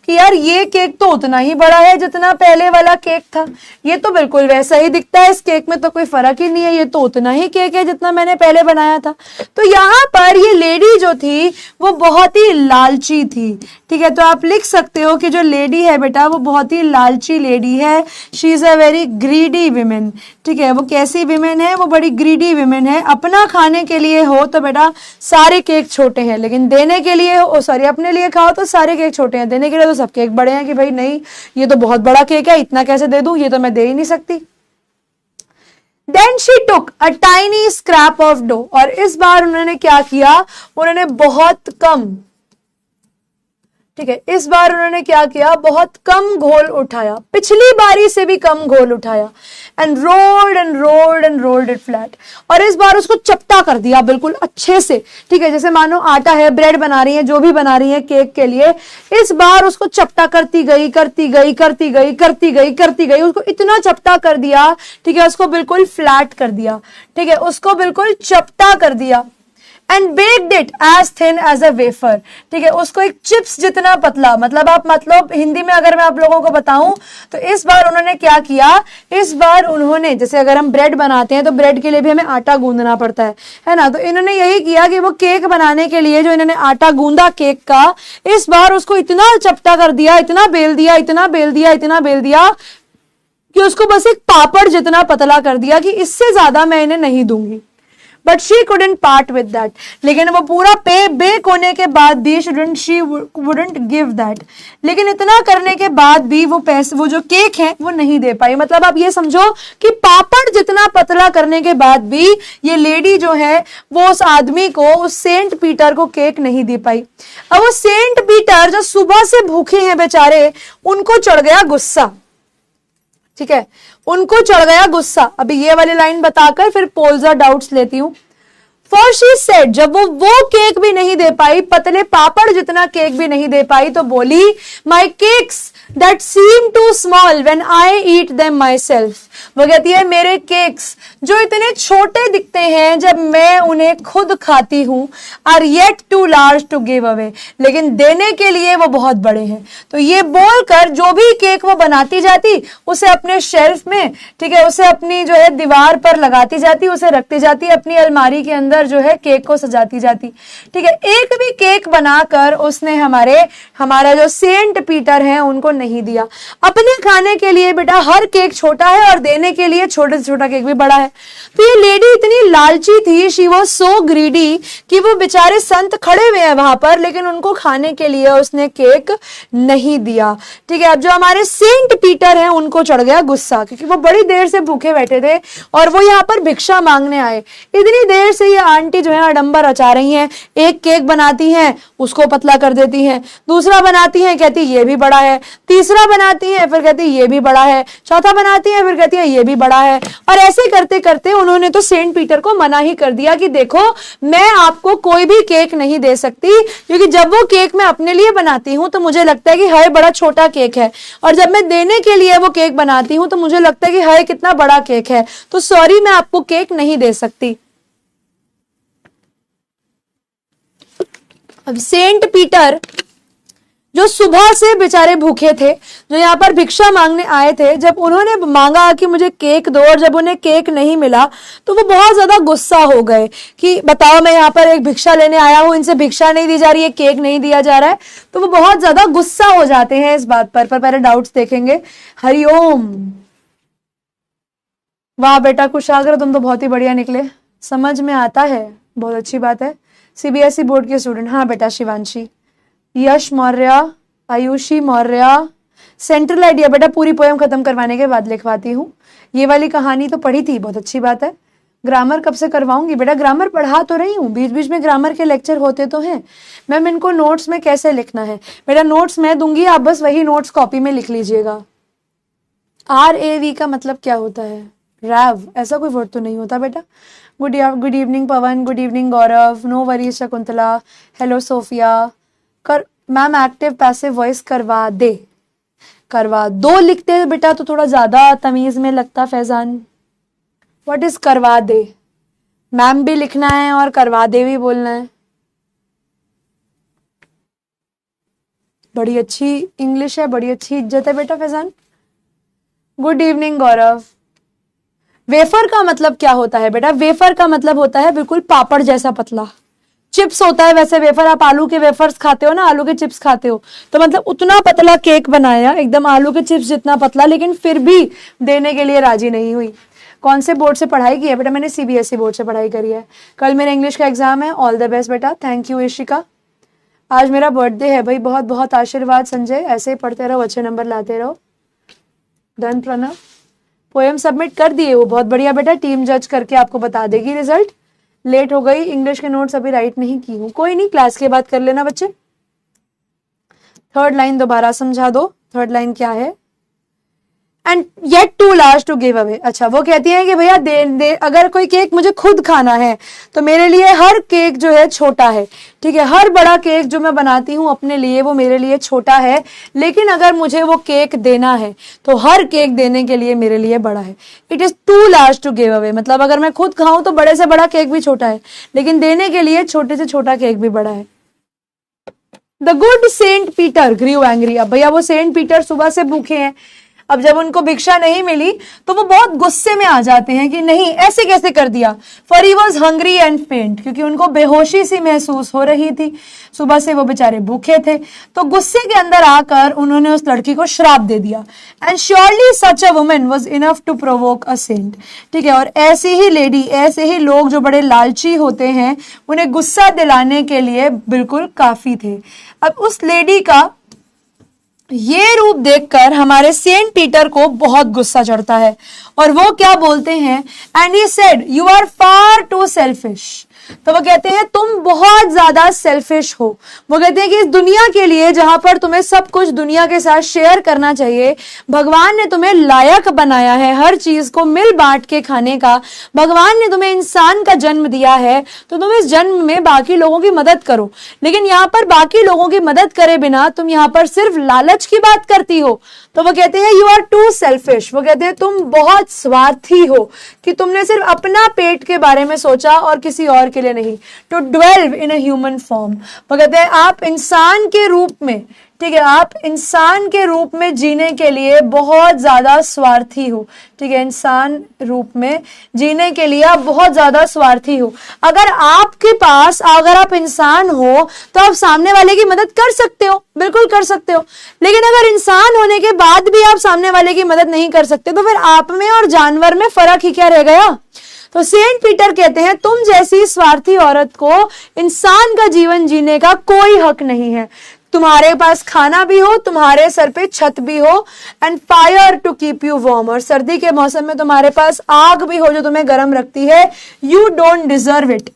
[SPEAKER 1] कि यार ये केक तो उतना ही बड़ा है जितना पहले वाला केक था, ये तो बिल्कुल वैसा ही दिखता है, इस केक में तो कोई फर्क ही नहीं है, ये तो उतना ही केक है जितना मैंने पहले बनाया था। तो यहाँ पर ये लेडी जो थी वो बहुत ही लालची थी। ठीक है, तो आप लिख सकते हो कि जो लेडी है बेटा वो बहुत ही लालची लेडी है। She is a very greedy women. ठीक है, वो कैसी विमेन है, वो बड़ी ग्रीडी विमेन है। अपना खाने के लिए हो तो बेटा सारे केक छोटे हैं, लेकिन देने के लिए हो, सॉरी, अपने लिए खाओ तो सारे केक छोटे हैं, देने के लिए तो सब केक बड़े हैं कि भाई नहीं ये तो बहुत बड़ा केक है, इतना कैसे दे दूं, ये तो मैं दे ही नहीं सकती। Then she took a tiny scrap of dough, और इस बार उन्होंने क्या किया, उन्होंने बहुत कम, ठीक है, इस बार उन्होंने क्या किया, बहुत कम घोल उठाया, पिछली बारी से भी कम घोल उठाया। एंड रोल्ड इट फ्लैट, और इस बार उसको चपटा कर दिया बिल्कुल अच्छे से। ठीक है, जैसे मानो आटा है, ब्रेड बना रही है, जो भी बना रही है केक के लिए, इस बार उसको चपटा करती गई, उसको इतना चपटा कर दिया, ठीक है, उसको बिल्कुल फ्लैट कर दिया, ठीक है, उसको बिल्कुल चपटा कर दिया। And baked it as thin as a wafer. ठीक है, उसको एक चिप्स जितना पतला, मतलब हिंदी में अगर मैं आप लोगों को बताऊं तो इस बार उन्होंने क्या किया, इस बार उन्होंने, जैसे अगर हम ब्रेड बनाते हैं तो ब्रेड के लिए भी हमें आटा गूंदना पड़ता है ना, तो इन्होंने यही किया कि वो केक बनाने के लिए जो इन्होंने आटा गूंदा केक का, इस बार उसको इतना चपटा कर दिया, इतना बेल दिया कि उसको बस एक पापड़ जितना पतला कर दिया कि इससे ज्यादा मैं इन्हें नहीं दूंगी। But she couldn't part with that, लेकिन वो पूरा बेक होने के बाद भी शी वुडंट गिव दैट, लेकिन इतना करने के बाद भी वो पैसे, वो जो केक है वो नहीं दे पाई। मतलब आप ये समझो कि पापड़ जितना पतला करने के बाद भी ये लेडी जो है वो उस आदमी को, उस सेंट पीटर को केक नहीं दे पाई। अब वो सेंट पीटर जो सुबह से भूखे हैं बेचारे, उनको चढ़ गया गुस्सा। ठीक है, उनको चढ़ गया गुस्सा। अभी ये वाली लाइन बताकर फिर पोल्स और डाउट्स लेती हूं। फॉर शी सेड, जब वो केक भी नहीं दे पाई, पतले पापड़ जितना केक भी नहीं दे पाई, तो बोली, my cakes that seem too small when I eat them myself. वो कहती है मेरे केक्स जो इतने छोटे दिखते हैं जब मैं उन्हें खुद खाती हूं, are yet too large to give away, लेकिन देने के लिए वो बहुत बड़े हैं। तो ये बोलकर जो भी केक वो बनाती जाती, उसे अपने शेल्फ में, ठीक है, उसे अपनी जो है दीवार पर लगाती जाती, उसे रखती जाती, अपनी अलमारी के अंदर जो है केक को सजाती जाती। ठीक है, एक भी केक बनाकर उसने हमारा जो सेंट पीटर है उनको नहीं दिया। अपने खाने के लिए बेटा हर केक छोटा है और देने के लिए छोटे से छोटा केक भी बड़ा है। तो ये लेडी इतनी लालची थी, शी वाज सो ग्रीडी, कि वो बेचारे संत खड़े हुए हैं वहां पर, लेकिन उनको खाने के लिए उसने केक नहीं दिया। ठीक है, अब जो हमारे सेंट पीटर हैं उनको चढ़ गया गुस्सा, क्योंकि वो बड़ी देर से भूखे बैठे थे और वो यहाँ पर भिक्षा मांगने आए। इतनी देर से ये आंटी जो है आडंबर रचा रही हैं, एक केक बनाती हैं उसको पतला कर देती हैं, दूसरा बनाती हैं कहती ये भी बड़ा है, तीसरा बनाती हैं फिर कहती ये भी बड़ा है, चौथा बनाती हैं फिर कहती है ये भी बड़ा है। और ऐसे करते करते उन्होंने तो सेंट पीटर को मना ही कर दिया कि देखो मैं आपको कोई भी केक नहीं दे सकती, क्योंकि जब वो केक मैं अपने लिए बनाती हूँ तो मुझे लगता है कि हाय बड़ा छोटा केक है, और जब मैं देने के लिए वो केक बनाती हूँ तो मुझे लगता है कि हाय कितना बड़ा केक है, तो सॉरी मैं आपको केक नहीं दे सकती। अब सेंट पीटर जो सुबह से बेचारे भूखे थे, जो यहाँ पर भिक्षा मांगने आए थे, जब उन्होंने मांगा कि मुझे केक दो और जब उन्हें केक नहीं मिला तो वो बहुत ज्यादा गुस्सा हो गए कि बताओ मैं यहाँ पर एक भिक्षा लेने आया हूँ, इनसे भिक्षा नहीं दी जा रही है, केक नहीं दिया जा रहा है, तो वो बहुत ज्यादा गुस्सा हो जाते हैं इस बात पर पहले डाउट्स देखेंगे। हरिओम। वाह बेटा कुशाग्र, तुम तो बहुत ही बढ़िया निकले, समझ में आता है, बहुत अच्छी बात है। सीबीएसई बोर्ड के स्टूडेंट, हाँ बेटा शिवांशी। यश मौर्य, आयुषी मौर्य। सेंट्रल आइडिया बेटा पूरी पोएम खत्म करवाने के बाद लिखवाती हूँ, ये वाली कहानी तो पढ़ी थी, बहुत अच्छी बात है। ग्रामर कब से करवाऊंगी बेटा, ग्रामर पढ़ा तो रही हूँ, बीच बीच में ग्रामर के लेक्चर होते तो हैं। मैम इनको नोट्स में कैसे लिखना है बेटा, नोट्स मैं दूंगी, आप बस वही नोट्स कॉपी में लिख लीजिएगा। RAV का मतलब क्या होता है? रैव, ऐसा कोई वर्ड तो नहीं होता बेटा। Good evening Pawan, good evening Gaurav, no worries Shakuntala, hello Sophia. कर मैम एक्टिव पैसिव वॉइस करवा दे, करवा दो लिखते हैं बेटा तो थोड़ा ज्यादा तमीज में लगता फैजान। व्हाट इज करवा दे? मैम भी लिखना है और करवा दे भी बोलना है। बड़ी अच्छी इंग्लिश है, बड़ी अच्छी इज्जत है बेटा फैजान। गुड इवनिंग गौरव। वेफर का मतलब क्या होता है बेटा? वेफर का मतलब होता है बिल्कुल पापड़ जैसा पतला। चिप्स होता है वैसे वेफर, आप आलू के वेफर्स खाते हो ना, आलू के चिप्स खाते हो, तो मतलब उतना पतला केक बनाया, एकदम आलू के चिप्स जितना पतला, लेकिन फिर भी देने के लिए राजी नहीं हुई। कौन से बोर्ड से पढ़ाई की है बेटा? मैंने CBSE बोर्ड से पढ़ाई करी है। कल मेरा इंग्लिश का एग्जाम है, ऑल द बेस्ट बेटा। Thank you Ishika. आज मेरा बर्थडे है भाई, बहुत बहुत आशीर्वाद संजय, ऐसे ही पढ़ते रहो, अच्छे नंबर लाते रहो। डन प्रणव, पोएम सबमिट कर दिए वो, बहुत बढ़िया बेटा, टीम जज करके आपको बता देगी रिजल्ट। लेट हो गई, इंग्लिश के नोट्स अभी राइट नहीं की हूँ, कोई नहीं, क्लास के बाद कर लेना बच्चे। थर्ड लाइन दोबारा समझा दो, थर्ड लाइन क्या है? And yet too large to give away. अच्छा, वो कहती है कि भैया दे अगर कोई केक मुझे खुद खाना है तो मेरे लिए हर केक जो है छोटा है, ठीक है, हर बड़ा केक जो मैं बनाती हूँ अपने लिए वो मेरे लिए छोटा है, लेकिन अगर मुझे वो केक देना है तो हर केक देने के लिए मेरे लिए बड़ा है। It is too large to give away, मतलब अगर मैं खुद खाऊं तो बड़े से बड़ा केक भी छोटा है, लेकिन देने के लिए छोटे से छोटा केक भी बड़ा है। The good Saint Peter grew angry. अब भैया वो सेंट पीटर सुबह से भूखे हैं, अब जब उनको भिक्षा नहीं मिली तो वो बहुत गुस्से में आ जाते हैं कि नहीं ऐसे कैसे कर दिया। For he was hungry and फेंट, क्योंकि उनको बेहोशी सी महसूस हो रही थी, सुबह से वो बेचारे भूखे थे, तो गुस्से के अंदर आकर उन्होंने उस लड़की को श्राप दे दिया। And surely such a woman was enough to provoke a saint, ठीक है, और ऐसी ही लेडी, ऐसे ही लोग जो बड़े लालची होते हैं, उन्हें गुस्सा दिलाने के लिए बिल्कुल काफी थे। अब उस लेडी का ये रूप देखकर हमारे सेंट पीटर को बहुत गुस्सा चढ़ता है और वो क्या बोलते हैं? And he said you are far too selfish. तो वो कहते हैं तुम बहुत ज्यादा सेल्फिश हो। वो कहते हैं कि इस दुनिया के लिए जहां पर तुम्हें सब कुछ दुनिया के साथ शेयर करना चाहिए, भगवान ने तुम्हें लायक बनाया है हर चीज को मिल बांट के खाने का, भगवान ने तुम्हें इंसान का जन्म दिया है, तो तुम इस जन्म में बाकी लोगों की मदद करो, लेकिन यहाँ पर बाकी लोगों की मदद करे बिना तुम यहाँ पर सिर्फ लालच की बात करती हो। तो वो कहते हैं यू आर टू सेल्फिश। वो कहते हैं तुम बहुत स्वार्थी हो कि तुमने सिर्फ अपना पेट के बारे में सोचा और किसी और के लिए नहीं। To dwell in a human form, वो कहते हैं आप इंसान के रूप में, ठीक है, आप इंसान के रूप में जीने के लिए बहुत ज्यादा स्वार्थी हो, ठीक है, इंसान रूप में जीने के लिए आप बहुत ज्यादा स्वार्थी हो। अगर आपके पास, अगर आप इंसान हो तो आप सामने वाले की मदद कर सकते हो, बिल्कुल कर सकते हो, लेकिन अगर इंसान होने के बाद भी आप सामने वाले की मदद नहीं कर सकते तो फिर आप में और जानवर में फर्क ही क्या रह गया? तो सेंट पीटर कहते हैं तुम जैसी स्वार्थी औरत को इंसान का जीवन जीने का कोई हक नहीं है। तुम्हारे पास खाना भी हो, तुम्हारे सर पे छत भी हो, and fire to keep you warm, और सर्दी के मौसम में तुम्हारे पास आग भी हो जो तुम्हें गर्म रखती है। यू डोंट डिजर्व इट,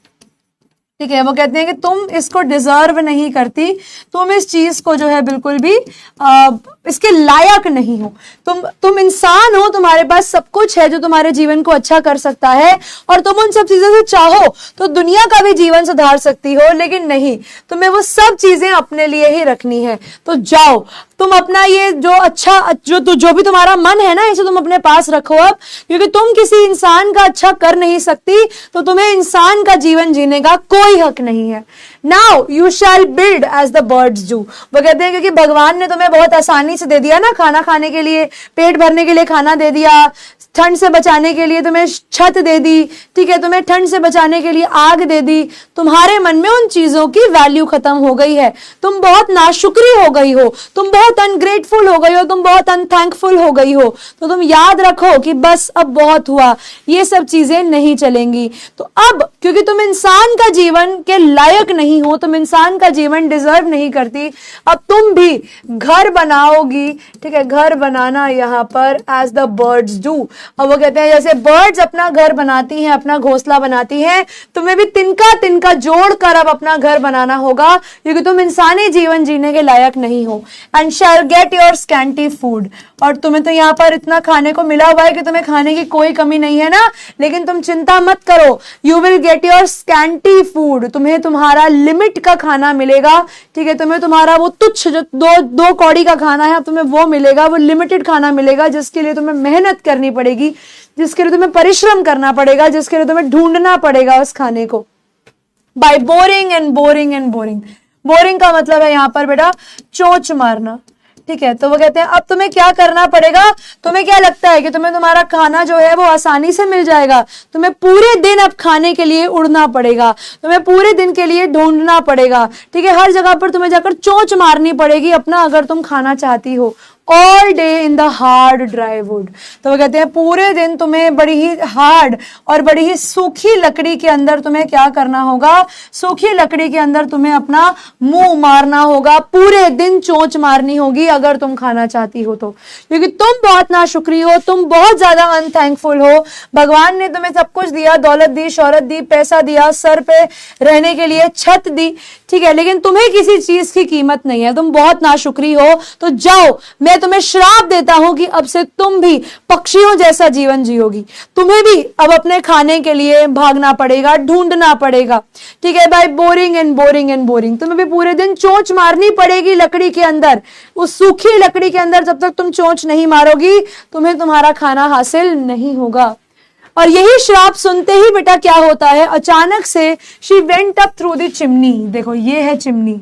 [SPEAKER 1] ठीक है। वो कहते हैं कि तुम इसको डिजर्व नहीं करती, तुम इस चीज को जो है बिल्कुल भी इसके लायक नहीं हो। तुम इंसान हो, तुम्हारे पास सब कुछ है जो तुम्हारे जीवन को अच्छा कर सकता है, और तुम उन सब चीजों से चाहो तो दुनिया का भी जीवन सुधार सकती हो, लेकिन नहीं, तुम्हें वो सब चीजें अपने लिए ही रखनी है। तो जाओ, तुम अपना ये जो अच्छा जो भी तुम्हारा मन है ना, इसे तुम अपने पास रखो अब, क्योंकि तुम किसी इंसान का अच्छा कर नहीं सकती, तो तुम्हें इंसान का जीवन जीने का कोई हक नहीं है। Now you shall build as the birds do. वो कहते हैं क्योंकि भगवान ने तुम्हें बहुत आसानी से दे दिया ना, खाना खाने के लिए, पेट भरने के लिए खाना दे दिया, ठंड से बचाने के लिए तुम्हें छत दे दी, ठीक है, तुम्हें ठंड से बचाने के लिए आग दे दी, तुम्हारे मन में उन चीजों की वैल्यू खत्म हो गई है, तुम बहुत नाशुक्री हो गई हो, तुम बहुत बहुत अनग्रेटफुल हो गई हो, तुम बहुत अनथैंकफुल हो गई हो, तो तुम याद रखो कि बस अब बहुत हुआ, ये सब चीजें नहीं चलेंगी। तो अब क्योंकि तुम इंसान का जीवन के लायक नहीं हो, तुम इंसान का जीवन डिजर्व नहीं करती, अब तुम भी घर बनाओगी, ठीक है, घर बनाना यहाँ पर एज द बर्ड्स डू। अब वो कहते हैं जैसे बर्ड्स अपना घर बनाती हैं, अपना घोंसला बनाती हैं, तुम्हें भी तिनका तिनका जोड़कर अब अपना घर बनाना होगा, क्योंकि तुम इंसानी जीवन जीने के लायक नहीं हो। And shall get your scanty food, और तुम्हें तो यहाँ पर इतना खाने को मिला हुआ है कि तुम्हें खाने की कोई कमी नहीं है ना, लेकिन तुम चिंता मत करो, you will get your scanty food, तुम्हें तुम्हारा लिमिट का खाना मिलेगा, ठीक है, तुम्हें तुम्हारा वो तुच्छ जो दो कौड़ी का खाना है तुम्हें वो मिलेगा, वो लिमिटेड खाना मिलेगा, जिसके लिए तुम्हें मेहनत करनी पड़ेगी, जिसके लिए तुम्हें परिश्रम करना पड़ेगा, जिसके लिए तुम्हें ढूंढना पड़ेगा उस खाने को। By boring and boring and boring, boring का मतलब है यहाँ पर बेटा चोंच मारना, ठीक है। तो वो कहते हैं अब तुम्हें क्या करना पड़ेगा, तुम्हें क्या लगता है कि तुम्हें तुम्हारा खाना जो है वो आसानी से मिल जाएगा, तुम्हें पूरे दिन अब खाने के लिए उड़ना पड़ेगा, तुम्हें पूरे दिन के लिए ढूंढना पड़ेगा, ठीक है, हर जगह पर तुम्हें जाकर चोंच मारनी पड़ेगी अपना, अगर तुम खाना चाहती हो। All day in the hard dry would, तो वो कहते हैं पूरे दिन तुम्हें बड़ी ही हार्ड और बड़ी ही सूखी लकड़ी के अंदर तुम्हें क्या करना होगा, सूखी लकड़ी के अंदर तुम्हें अपना मुंह मारना होगा, पूरे दिन चोंच मारनी होगी अगर तुम खाना चाहती हो तो, क्योंकि तुम बहुत नाशुक्री हो, तुम बहुत ज्यादा अनथैंकफुल हो। भगवान ने तुम्हें सब कुछ दिया, दौलत दी, शौहरत दी, पैसा दिया, सर पे रहने के लिए छत दी, ठीक है, लेकिन तुम्हें किसी चीज की कीमत नहीं है, तुम बहुत नाशुक्री हो। तो जाओ, मैं तुम्हें श्राप देता हूं कि अब से तुम भी पक्षियों जैसा जीवन जियोगी, तुम्हें भी अब अपने खाने के लिए भागना पड़ेगा, ढूंढना पड़ेगा, ठीक है, by boring and boring and boring, तुम्हें भी पूरे दिन चोंच मारनी पड़ेगी लकड़ी के अंदर, उस सूखी लकड़ी के अंदर जब तक तुम चोंच नहीं मारोगी तुम्हें तुम्हारा खाना हासिल नहीं होगा। और यही श्राप सुनते ही बेटा क्या होता है, अचानक से she went up through the chimney, देखो ये है चिमनी,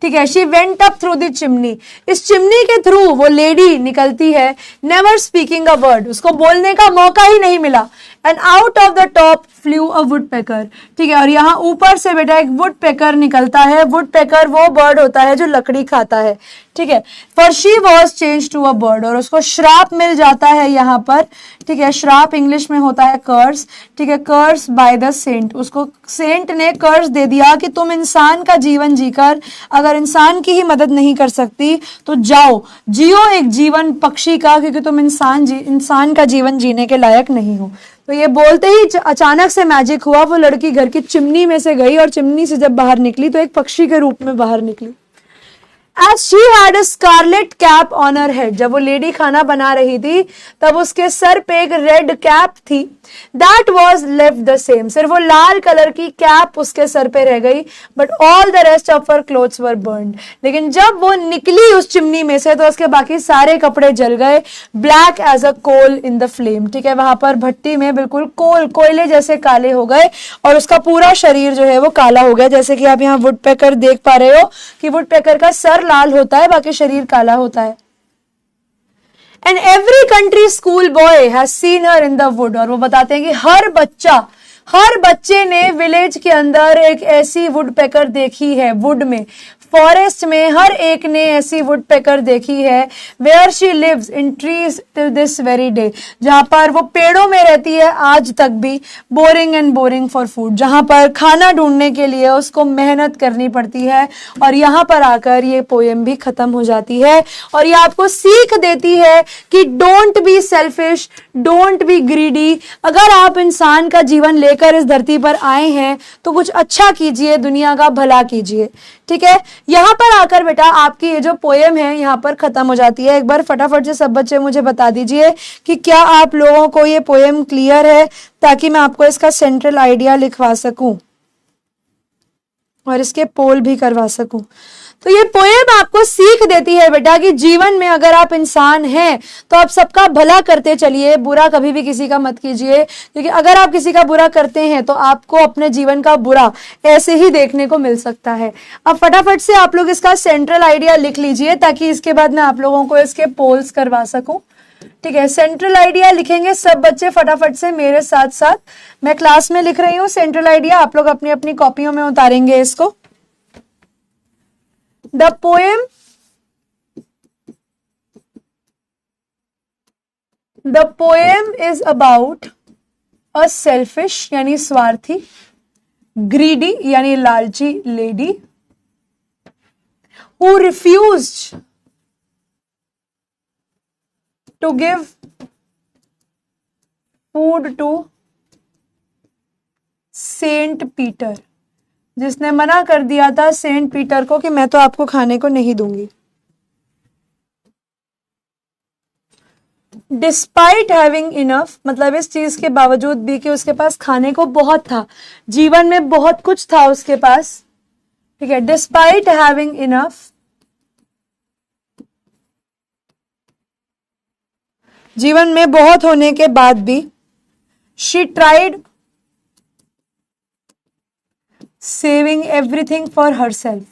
[SPEAKER 1] ठीक है, she went up through the chimney, इस चिमनी के थ्रू वो लेडी निकलती है, नेवर स्पीकिंग अ वर्ड, उसको बोलने का मौका ही नहीं मिला। And out of the top flu a would picker, ठीक है, और यहाँ ऊपर से बेटा एक वुड पेकर निकलता है। वुड पेकर वो बर्ड होता है जो लकड़ी खाता है, ठीक है, for she was change to a bird, और उसको श्राप मिल जाता है यहाँ पर, ठीक है, श्राप इंग्लिश में होता है कर्स, ठीक है, कर्स बाय द सेंट, उसको सेंट ने कर्स दे दिया कि तुम इंसान का जीवन जीकर अगर इंसान की ही मदद नहीं कर सकती तो जाओ जियो एक जीवन पक्षी का, क्योंकि तुम इंसान का जीवन जीने के लायक नहीं हो। तो ये बोलते ही अचानक से मैजिक हुआ, वो लड़की घर की चिमनी में से गई और चिमनी से जब बाहर निकली तो एक पक्षी के रूप में बाहर निकली। As she had a scarlet cap on her head, जब वो लेडी खाना बना रही थी तब उसके सर पे एक रेड कैप थी, that was left the same, सिर्फ वो लाल कलर की कैप उसके सर पे रह गई, but all the rest of her clothes were burned, लेकिन जब वो निकली उस चिमनी में से तो उसके बाकी सारे कपड़े जल गए, black as a coal in the flame, ठीक है, वहां पर भट्टी में बिल्कुल कोयले जैसे काले हो गए और उसका पूरा शरीर जो है वो काला हो गया, जैसे कि आप यहाँ वुड पेकर देख पा रहे हो कि वुड पेकर का सर लाल होता है, बाकी शरीर काला होता है। And every country school boy has seen her in the wood, और वो बताते हैं कि हर बच्चे ने विलेज के अंदर एक ऐसी वुड पेकर देखी है, वुड में, फॉरेस्ट में हर एक ने ऐसी वुड पेकर देखी है, where she lives in trees till this very day, जहां पर वो पेड़ों में रहती है आज तक भी, boring and boring for food, जहां पर खाना ढूंढने के लिए उसको मेहनत करनी पड़ती है। और यहाँ पर आकर ये पोएम भी खत्म हो जाती है और ये आपको सीख देती है कि don't be selfish, don't be greedy, अगर आप इंसान का जीवन लेकर इस धरती पर आए हैं तो कुछ अच्छा कीजिए, दुनिया का भला कीजिए, ठीक है। यहाँ पर आकर बेटा आपकी ये जो पोएम है यहाँ पर खत्म हो जाती है। एक बार फटाफट से सब बच्चे मुझे बता दीजिए कि क्या आप लोगों को ये पोएम क्लियर है, ताकि मैं आपको इसका सेंट्रल आइडिया लिखवा सकूं और इसके पोल भी करवा सकूं। तो ये पोएम आपको सीख देती है बेटा कि जीवन में अगर आप इंसान हैं तो आप सबका भला करते चलिए, बुरा कभी भी किसी का मत कीजिए, क्योंकि अगर आप किसी का बुरा करते हैं तो आपको अपने जीवन का बुरा ऐसे ही देखने को मिल सकता है। अब फटाफट से आप लोग इसका सेंट्रल आइडिया लिख लीजिए ताकि इसके बाद मैं आप लोगों को इसके पोल्स करवा सकूं, ठीक है। सेंट्रल आइडिया लिखेंगे सब बच्चे फटाफट से मेरे साथ साथ, मैं क्लास में लिख रही हूँ सेंट्रल आइडिया, आप लोग अपनी अपनी कॉपियों में उतारेंगे इसको। The poem is about a selfish यानी स्वार्थी, ग्रीडी यानी लालची lady, who refused to give food to Saint Peter, जिसने मना कर दिया था सेंट पीटर को कि मैं तो आपको खाने को नहीं दूंगी। डिस्पाइट हैविंग इनफ मतलब इस चीज के बावजूद भी कि उसके पास खाने को बहुत था, जीवन में बहुत कुछ था उसके पास, ठीक है। डिस्पाइट हैविंग इनफ, जीवन में बहुत होने के बाद भी, she tried saving everything for herself,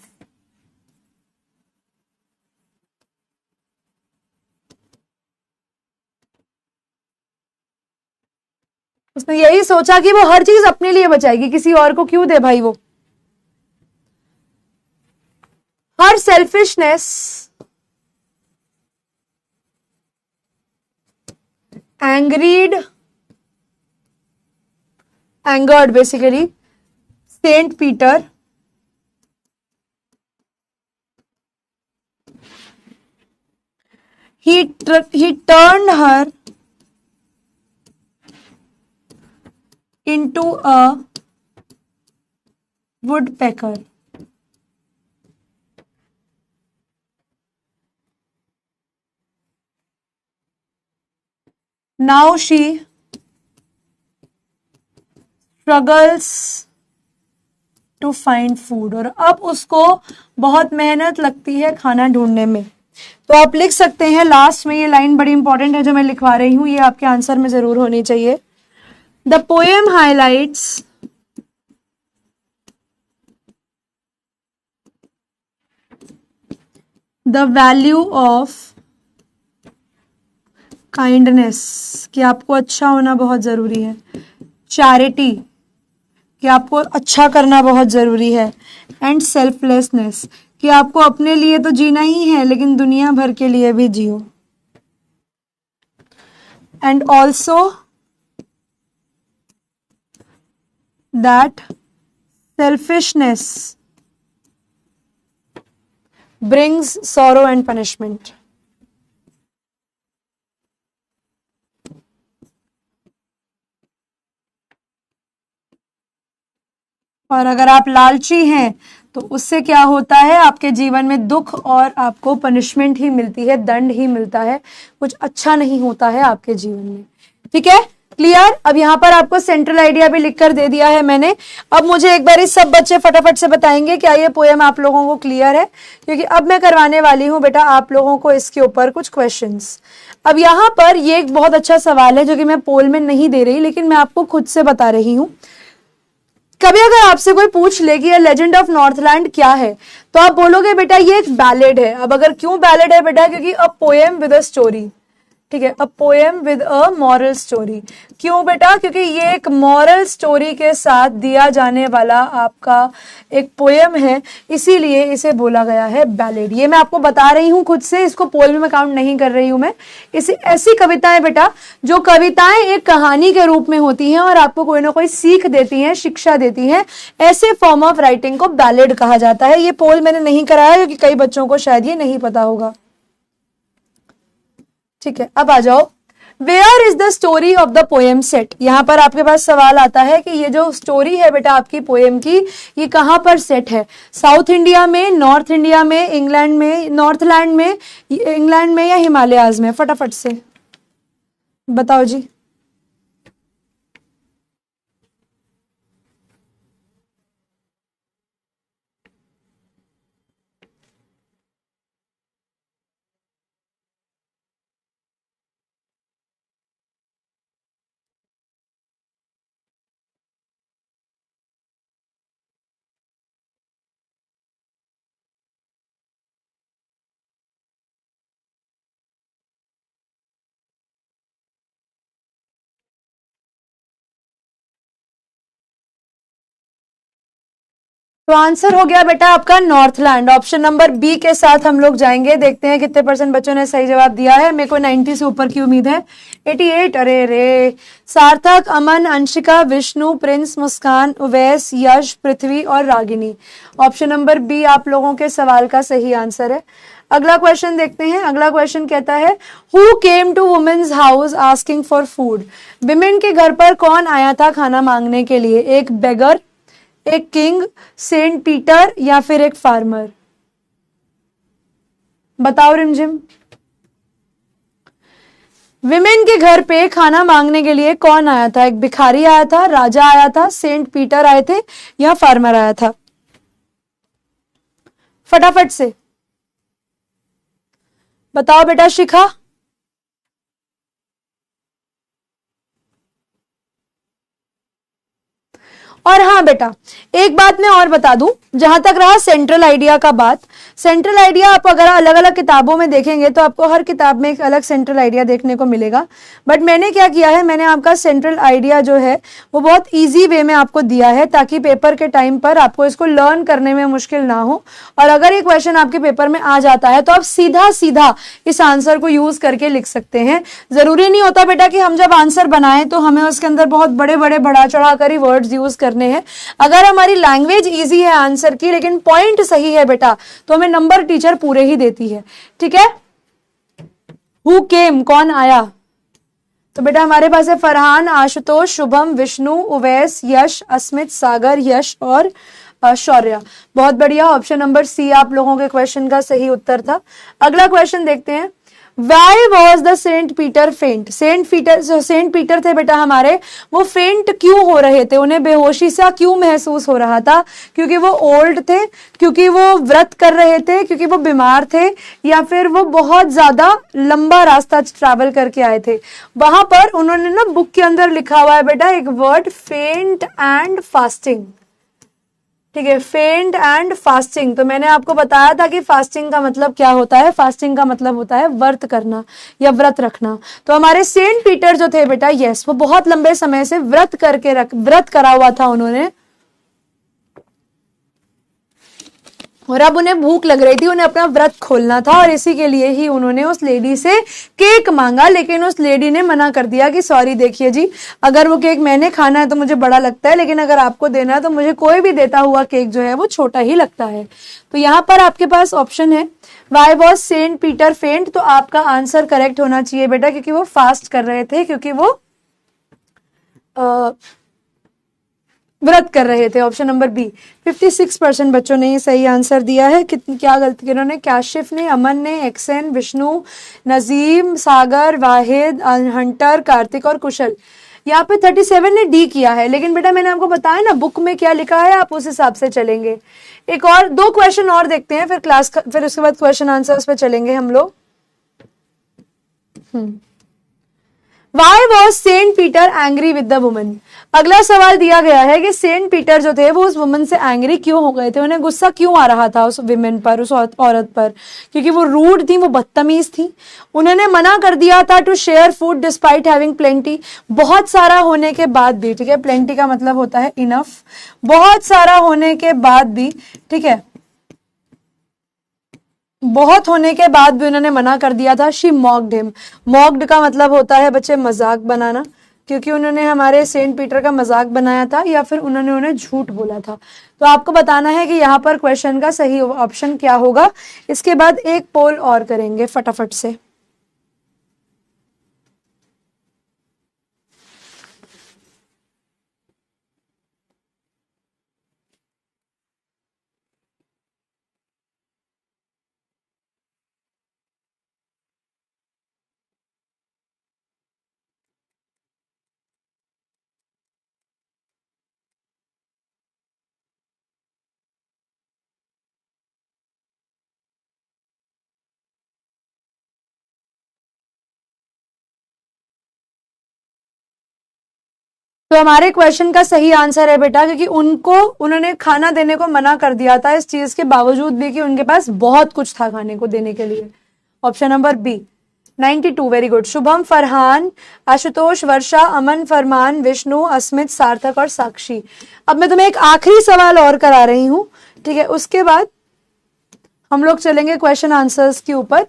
[SPEAKER 1] उसने यही सोचा कि वो हर चीज अपने लिए बचाएगी, किसी और को क्यों दे भाई वो। हर selfishness angered basically Saint Peter, he turned her into a woodpecker. Now she struggles to find food, और अब उसको बहुत मेहनत लगती है खाना ढूंढने में। तो आप लिख सकते हैं लास्ट में, ये लाइन बड़ी इंपॉर्टेंट है जो मैं लिखवा रही हूं, ये आपके आंसर में जरूर होनी चाहिए। The poem highlights the value of kindness, कि आपको अच्छा होना बहुत जरूरी है, चैरिटी, कि आपको अच्छा करना बहुत जरूरी है, एंड सेल्फलेसनेस, कि आपको अपने लिए तो जीना ही है लेकिन दुनिया भर के लिए भी जियो, and also that selfishness brings sorrow and punishment. और अगर आप लालची हैं तो उससे क्या होता है, आपके जीवन में दुख और आपको पनिशमेंट ही मिलती है, दंड ही मिलता है, कुछ अच्छा नहीं होता है आपके जीवन में। ठीक है, क्लियर। अब यहाँ पर आपको सेंट्रल आइडिया भी लिखकर दे दिया है मैंने। अब मुझे एक बार इस सब बच्चे फटाफट से बताएंगे क्या ये पोएम आप लोगों को क्लियर है, क्योंकि अब मैं करवाने वाली हूं बेटा आप लोगों को इसके ऊपर कुछ क्वेश्चंस। अब यहाँ पर ये एक बहुत अच्छा सवाल है जो कि मैं पोल में नहीं दे रही लेकिन मैं आपको खुद से बता रही हूं। कभी अगर आपसे कोई पूछ ले कि लेजेंड ऑफ नॉर्थलैंड क्या है तो आप बोलोगे बेटा ये एक बैलेड है। अब अगर क्यों बैलेड है बेटा, क्योंकि a poem with a story, ठीक है, a poem with a moral story. क्यों बेटा, क्योंकि ये एक मॉरल स्टोरी के साथ दिया जाने वाला आपका एक पोएम है, इसीलिए इसे बोला गया है बैलेड। ये मैं आपको बता रही हूं खुद से, इसको पोल में मैं काउंट नहीं कर रही हूं मैं। इसे ऐसी कविताएं बेटा, जो कविताएं एक कहानी के रूप में होती हैं और आपको कोई ना कोई सीख देती हैं, शिक्षा देती हैं, ऐसे फॉर्म ऑफ राइटिंग को बैलेड कहा जाता है। ये पोल मैंने नहीं कराया क्योंकि कई बच्चों को शायद ये नहीं पता होगा। ठीक है, अब आ जाओ, where is the story of the poem set. यहां पर आपके पास सवाल आता है कि ये जो स्टोरी है बेटा आपकी पोएम की, ये कहां पर सेट है, साउथ इंडिया में, नॉर्थ इंडिया में, इंग्लैंड में, नॉर्थलैंड में, इंग्लैंड में या हिमालयाज में, फटाफट से बताओ जी। तो आंसर हो गया बेटा आपका नॉर्थलैंड। ऑप्शन नंबर बी के साथ हम लोग जाएंगे, देखते हैं कितने परसेंट बच्चों ने सही जवाब दिया है। मेरे को 90 से ऊपर की उम्मीद है। 88, अरे रे। सार्थक, अमन, अंशिका, विष्णु, प्रिंस, मुस्कान, उवैस, यश, पृथ्वी और रागिनी। ऑप्शन नंबर बी आप लोगों के सवाल का सही आंसर है। अगला क्वेश्चन देखते हैं। अगला क्वेश्चन कहता है, who came to women's house asking for food. Women के घर पर कौन आया था खाना मांगने के लिए? एक बेगर, एक किंग, सेंट पीटर या फिर एक फार्मर? बताओ रिमझिम। विमेन के घर पे खाना मांगने के लिए कौन आया था? एक भिखारी आया था, राजा आया था, सेंट पीटर आए थे या फार्मर आया था? फटाफट से बताओ बेटा। शिखा, और हाँ बेटा एक बात मैं और बता दूं, जहां तक रहा सेंट्रल आइडिया का बात, सेंट्रल आइडिया आप अगर अलग अलग किताबों में देखेंगे तो आपको हर किताब में एक अलग सेंट्रल आइडिया देखने को मिलेगा। बट मैंने क्या किया है, मैंने आपका सेंट्रल आइडिया जो है वो बहुत इजी वे में आपको दिया है, ताकि पेपर के टाइम पर आपको इसको लर्न करने में मुश्किल ना हो। और अगर ये क्वेश्चन आपके पेपर में आ जाता है तो आप सीधा सीधा इस आंसर को यूज करके लिख सकते हैं। जरूरी नहीं होता बेटा कि हम जब आंसर बनाएं तो हमें उसके अंदर बहुत बड़े बड़े बढ़ा चढ़ा कर ही वर्ड्स यूज करने हैं। अगर हमारी लैंग्वेज इजी है आंसर की, लेकिन पॉइंट सही है बेटा, तो हमें नंबर टीचर पूरे ही देती है। ठीक है। हु केम, कौन आया? तो बेटा हमारे पास है फरहान, आशुतोष, शुभम, विष्णु, उवैस, यश, अस्मित, सागर, यश और शौर्य। बहुत बढ़िया। ऑप्शन नंबर सी आप लोगों के क्वेश्चन का सही उत्तर था। अगला क्वेश्चन देखते हैं। Why was the Saint Peter faint? Saint Peter थे बेटा हमारे, वो फेंट क्यों हो रहे थे? उन्हें बेहोशी सा क्यों महसूस हो रहा था? क्योंकि वो ओल्ड थे, क्योंकि वो व्रत कर रहे थे, क्योंकि वो बीमार थे, या फिर वो बहुत ज्यादा लंबा रास्ता ट्रैवल करके आए थे? वहां पर उन्होंने ना बुक के अंदर लिखा हुआ है बेटा एक वर्ड, फेंट एंड फास्टिंग। ठीक है, फेंट एंड फास्टिंग। तो मैंने आपको बताया था कि फास्टिंग का मतलब क्या होता है। फास्टिंग का मतलब होता है व्रत करना या व्रत रखना। तो हमारे सेंट पीटर जो थे बेटा, यस, वो बहुत लंबे समय से व्रत करा हुआ था उन्होंने, और अब उन्हें भूख लग रही थी, उन्हें अपना व्रत खोलना था, और इसी के लिए ही उन्होंने उस लेडी से केक मांगा। लेकिन उस लेडी ने मना कर दिया कि सॉरी देखिए जी, अगर वो केक मैंने खाना है तो मुझे बड़ा लगता है, लेकिन अगर आपको देना है तो मुझे कोई भी देता हुआ केक जो है वो छोटा ही लगता है। तो यहाँ पर आपके पास ऑप्शन है वाई वॉज सेंट पीटर फेंट। तो आपका आंसर करेक्ट होना चाहिए बेटा, क्योंकि वो फास्ट कर रहे थे, क्योंकि वो व्रत कर रहे थे। Option number B. 56% बच्चों ने ये सही आंसर दिया है। क्या गलती इन्होंने? काशिफ ने, अमन ने, एक्सेन, विष्णु, नजीम, सागर, वाहिद, हंटर, कार्तिक और कुशल। यहाँ पे 37 ने डी किया है। लेकिन बेटा मैंने आपको बताया ना बुक में क्या लिखा है, आप उस हिसाब से चलेंगे। एक और 2 क्वेश्चन और देखते हैं, फिर उसके बाद क्वेश्चन आंसर्स पे चलेंगे हम लोग। Why was Saint Peter angry with the woman? अगला सवाल दिया गया है कि सेंट पीटर जो थे वो उस वुमन से एंग्री क्यों हो गए थे, उन्हें गुस्सा क्यों आ रहा था उस विमेन पर, उस औरत पर? क्योंकि वो रूड थी, वो बदतमीज थी, उन्होंने मना कर दिया था to share food despite having plenty, बहुत सारा होने के बाद भी। ठीक है, प्लेंटी का मतलब होता है इनफ, बहुत सारा होने के बाद भी। ठीक है, बहुत होने के बाद भी उन्होंने मना कर दिया था। She mocked him. मॉक्ड का मतलब होता है बच्चे मजाक बनाना, क्योंकि उन्होंने हमारे सेंट पीटर का मजाक बनाया था, या फिर उन्होंने उन्हें झूठ बोला था। तो आपको बताना है कि यहाँ पर क्वेश्चन का सही ऑप्शन क्या होगा। इसके बाद एक पोल और करेंगे फटाफट से। तो हमारे क्वेश्चन का सही आंसर है बेटा, क्योंकि उन्होंने खाना देने को मना कर दिया था, इस चीज के बावजूद भी कि उनके पास बहुत कुछ था खाने को देने के लिए। Option number B. 92, very good. Shubham, Farhan, Ashutosh, Varsha, Aman, Farman, Vishnu, Asmit, Sarthak और साक्षी। अब मैं तुम्हें एक आखिरी सवाल और करा रही हूं, ठीक है, उसके बाद हम लोग चलेंगे क्वेश्चन आंसर्स के ऊपर।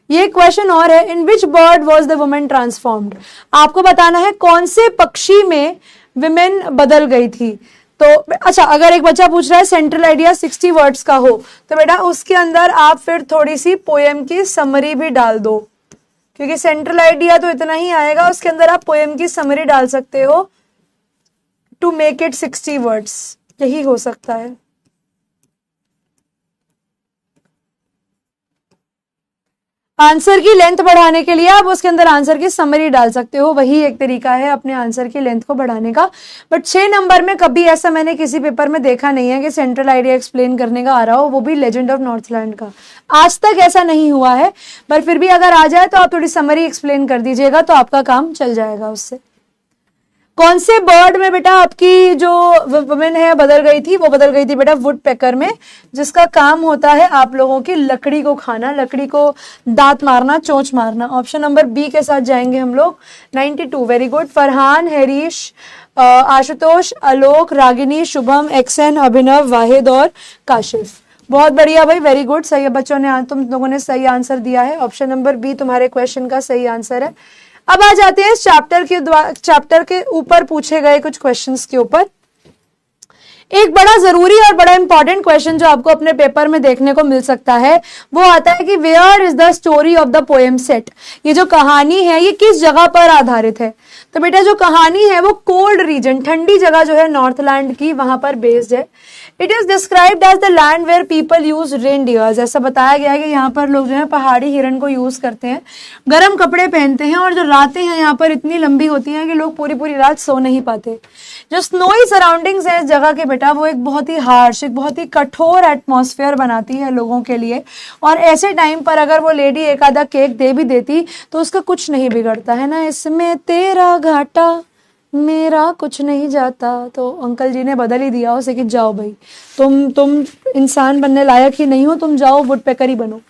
[SPEAKER 1] ये क्वेश्चन और है, in which bird was the women transformed. आपको बताना है कौन से पक्षी में विमेन बदल गई थी। तो अच्छा, अगर एक बच्चा पूछ रहा है सेंट्रल आइडिया 60 वर्ड्स का हो, तो बेटा उसके अंदर आप फिर थोड़ी सी पोएम की समरी भी डाल दो, क्योंकि सेंट्रल आइडिया तो इतना ही आएगा, उसके अंदर आप पोएम की समरी डाल सकते हो टू मेक इट 60 वर्ड्स, यही हो सकता है। आंसर की लेंथ बढ़ाने के लिए आप उसके अंदर आंसर की समरी डाल सकते हो, वही एक तरीका है अपने आंसर की लेंथ को बढ़ाने का। बट 6 नंबर में कभी ऐसा मैंने किसी पेपर में देखा नहीं है कि सेंट्रल आइडिया एक्सप्लेन करने का आ रहा हो, वो भी लेजेंड ऑफ नॉर्थलैंड का। आज तक ऐसा नहीं हुआ है, पर फिर भी अगर आ जाए तो आप थोड़ी समरी एक्सप्लेन कर दीजिएगा तो आपका काम चल जाएगा उससे। कौन से बर्ड में बेटा आपकी जो वुमेन है बदल गई थी? वो बदल गई थी बेटा वुड पेकर में, जिसका काम होता है आप लोगों की लकड़ी को खाना, लकड़ी को दांत मारना, चोंच मारना। ऑप्शन नंबर बी के साथ जाएंगे हम लोग। 92, वेरी गुड। फरहान, हरीश, आशुतोष, आलोक, रागिनी, शुभम, एक्सन, अभिनव, वाहिद और काशिफ। बहुत बढ़िया भाई, वेरी गुड। सही है बच्चों ने, तुम लोगों ने सही आंसर दिया है। ऑप्शन नंबर बी तुम्हारे क्वेश्चन का सही आंसर है। अब आ जाते हैं चैप्टर के ऊपर पूछे गए कुछ क्वेश्चंस के ऊपर। एक बड़ा जरूरी और बड़ा इंपॉर्टेंट क्वेश्चन जो आपको अपने पेपर में देखने को मिल सकता है वो आता है कि where is the story of the poem set. ये जो कहानी है ये किस जगह पर आधारित है? तो बेटा जो कहानी है वो कोल्ड रीजन, ठंडी जगह जो है नॉर्थलैंड की, वहां पर बेस्ड है। It is described as the land where people use reindeers. ऐसा बताया गया है कि यहाँ पर लोग जो है पहाड़ी हिरण को यूज करते हैं, गर्म कपड़े पहनते हैं, और जो रातें हैं यहाँ पर इतनी लंबी होती हैं कि लोग पूरी पूरी रात सो नहीं पाते। जो स्नोई सराउंडिंग्स है इस जगह के बेटा, वो एक बहुत ही हार्श, एक बहुत ही कठोर एटमॉस्फेयर बनाती है लोगों के लिए। और ऐसे टाइम पर अगर वो लेडी एक आधा केक दे भी देती तो उसका कुछ नहीं बिगड़ता है ना, इसमें तेरा घाटा मेरा कुछ नहीं जाता। तो अंकल जी ने बदल ही दिया उसे कि जाओ भाई, तुम इंसान बनने लायक ही नहीं हो, तुम जाओ वुडपेकर ही बनो।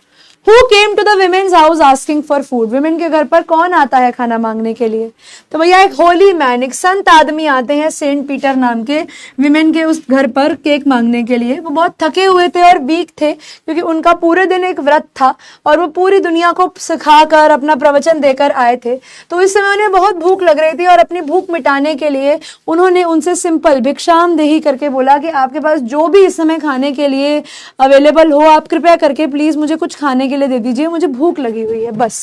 [SPEAKER 1] Who came to the women's house asking for food? women के घर पर कौन आता है खाना मांगने के लिए? तो भैया एक होली मैन, एक संत आदमी आते हैं सेंट पीटर नाम के, विमेन के उस घर पर केक मांगने के लिए। वो बहुत थके हुए थे और वीक थे, क्योंकि उनका पूरे दिन एक व्रत था और वो पूरी दुनिया को सिखाकर अपना प्रवचन देकर आए थे। तो इस समय उन्हें बहुत भूख लग रही थी और अपनी भूख मिटाने के लिए उन्होंने उनसे सिंपल भिक्षाम देही करके बोला कि आपके पास जो भी इस समय खाने के लिए अवेलेबल हो, आप कृपया करके प्लीज मुझे कुछ खाने के लिए दे दीजिए, मुझे भूख लगी हुई है बस।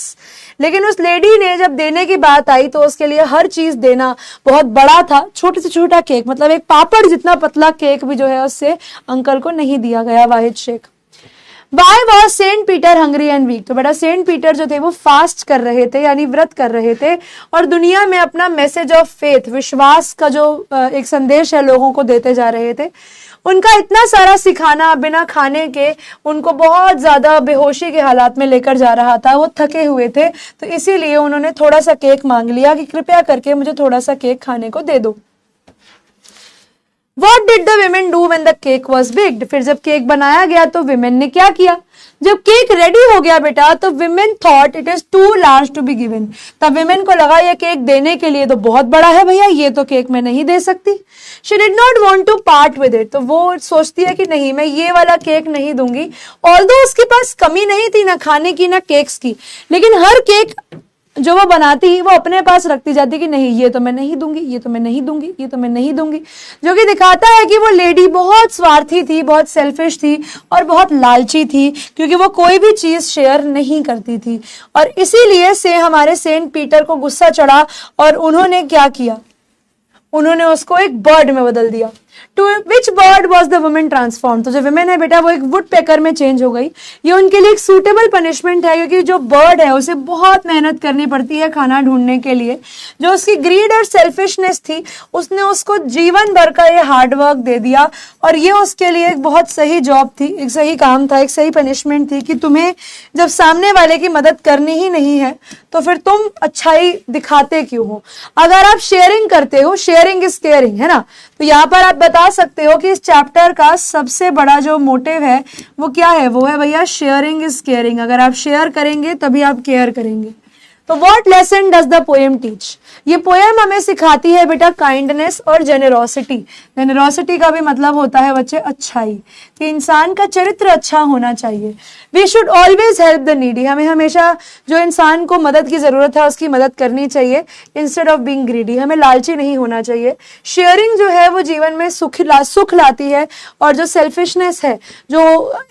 [SPEAKER 1] लेकिन उस लेडी ने जब देने की बात आई तो उसके लिए हर चीज देना बहुत बड़ा था। छोटे से छोटा केक, मतलब एक पापड़ जितना पतला केक भी जो है उससे अंकल को नहीं दिया गया। Wahid Shaikh, Why was Saint Peter hungry and weak? तो बेटा सेंट पीटर जो थे वो फास्ट कर रहे थे, यानी व्रत कर रहे थे, और दुनिया में अपना मैसेज ऑफ फेथ, विश्वास का जो एक संदेश है लोगों को देते जा रहे थे। उनका इतना सारा सिखाना बिना खाने के उनको बहुत ज्यादा बेहोशी के हालात में लेकर जा रहा था, वो थके हुए थे। तो इसीलिए उन्होंने थोड़ा सा केक मांग लिया कि कृपया करके मुझे थोड़ा सा केक खाने को दे दो। What did the women do when the cake was baked? फिर जब केक बनाया गया तो विमेन ने क्या किया? जब केक रेडी हो गया बेटा तो women thought it is too large to be given. तब विमेन को लगा ये केक देने के लिए तो बहुत बड़ा है भैया, ये तो केक मैं नहीं दे सकती। She did not want to part with it. तो वो सोचती है कि नहीं, मैं ये वाला केक नहीं दूंगी। ऑल्दो उसके पास कमी नहीं थी ना खाने की ना केक्स की, लेकिन हर केक जो वो बनाती वो अपने पास रखती जाती कि नहीं ये तो मैं नहीं दूंगी, ये तो मैं नहीं दूंगी, ये तो मैं नहीं दूंगी। जो कि दिखाता है कि वो लेडी बहुत स्वार्थी थी, बहुत सेल्फिश थी और बहुत लालची थी, क्योंकि वो कोई भी चीज शेयर नहीं करती थी। और इसीलिए से हमारे सेंट पीटर को गुस्सा चढ़ा और उन्होंने क्या किया, उन्होंने उसको एक बर्ड में बदल दिया। To which bird was the women transform? तो जो विमेन है बेटा वो एक वुड पेकर में चेंज हो गई। ये उनके लिए एक सूटेबल पनिशमेंट है, क्योंकि जो बर्ड है उसे बहुत मेहनत करनी पड़ती है खाना ढूंढने के लिए। जो उसकी ग्रीड और सेल्फिशनेस थी उसने उसको जीवन भर का ये हार्डवर्क दे दिया, और ये उसके लिए एक बहुत सही जॉब थी, एक सही काम था, एक सही पनिशमेंट थी कि तुम्हें जब सामने वाले की मदद करनी ही नहीं है तो फिर तुम अच्छाई दिखाते क्यों हो? अगर आप शेयरिंग करते हो, शेयरिंग इज केयरिंग, है ना? तो यहाँ पर आप बता सकते हो कि इस चैप्टर का सबसे बड़ा जो मोटिव है वो क्या है? वो है भैया शेयरिंग इज केयरिंग। अगर आप शेयर करेंगे तभी आप केयर करेंगे। तो what lesson does the poem teach? ये पोएम हमें सिखाती है बेटा काइंडनेस और जेनरोसिटी। जेनरोसिटी का भी मतलब होता है बच्चे अच्छाई, कि इंसान का चरित्र अच्छा होना चाहिए। We should always help the needy, हमें हमेशा जो इंसान को मदद की जरूरत है उसकी मदद करनी चाहिए, इंस्टेड ऑफ बीइंग ग्रीडी, हमें लालची नहीं होना चाहिए। शेयरिंग जो है वो जीवन में सुख लाती है, और जो सेल्फिशनेस है, जो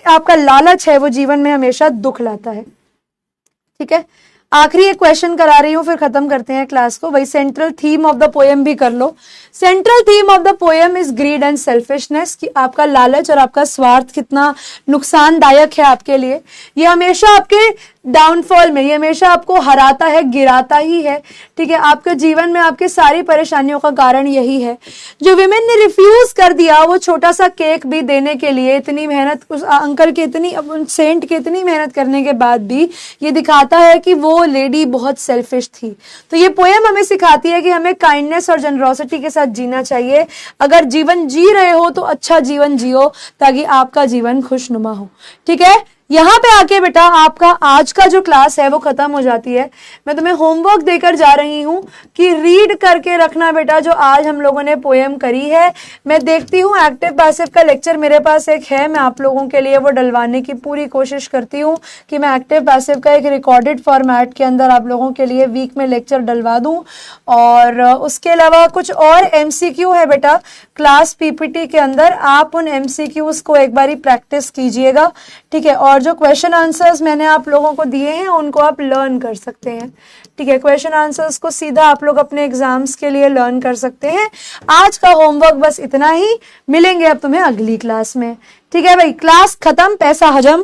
[SPEAKER 1] आपका लालच है, वो जीवन में हमेशा दुख लाता है। ठीक है, आखिरी एक क्वेश्चन करा रही हूं, फिर खत्म करते हैं क्लास को। भाई central theme of the poem भी कर लो। Central theme of the poem is greed and selfishness, कि आपका लालच और आपका स्वार्थ कितना नुकसानदायक है आपके लिए। ये हमेशा आपके डाउनफॉल में, ये हमेशा आपको हराता है, गिराता ही है। ठीक है, आपके जीवन में आपके सारी परेशानियों का कारण यही है। जो विमेन ने रिफ्यूज कर दिया वो छोटा सा केक भी देने के लिए, इतनी मेहनत उस अंकल के, इतनी सेंट के इतनी मेहनत करने के बाद भी, ये दिखाता है कि वो लेडी बहुत सेल्फिश थी। तो ये पोएम हमें सिखाती है कि हमें काइंडनेस और जनरोसिटी के साथ जीना चाहिए। अगर जीवन जी रहे हो तो अच्छा जीवन जियो, ताकि आपका जीवन खुशनुमा हो। ठीक है, यहां पे आके बेटा आपका आज का जो क्लास है वो खत्म हो जाती है। मैं तुम्हें होमवर्क देकर जा रही हूं कि रीड करके रखना बेटा जो आज हम लोगों ने पोएम करी है। मैं देखती हूं एक्टिव पैसिव का लेक्चर मेरे पास एक है, मैं आप लोगों के लिए वो डलवाने की पूरी कोशिश करती हूं कि मैं एक्टिव पैसिव का एक रिकॉर्डेड फॉर्मेट के अंदर आप लोगों के लिए वीक में लेक्चर डलवा दूं। और उसके अलावा कुछ और एमसीक्यू है बेटा क्लास पीपीटी के अंदर, आप उन एमसीक्यूज को एक बारी प्रैक्टिस कीजिएगा। ठीक है, और जो क्वेश्चन आंसर्स मैंने आप लोगों को दिए हैं उनको आप लर्न कर सकते हैं। ठीक है, क्वेश्चन आंसर्स को सीधा आप लोग अपने एग्जाम्स के लिए लर्न कर सकते हैं। आज का होमवर्क बस इतना ही, मिलेंगे अब तुम्हें अगली क्लास में। ठीक है भाई, क्लास खत्म, पैसा हजम।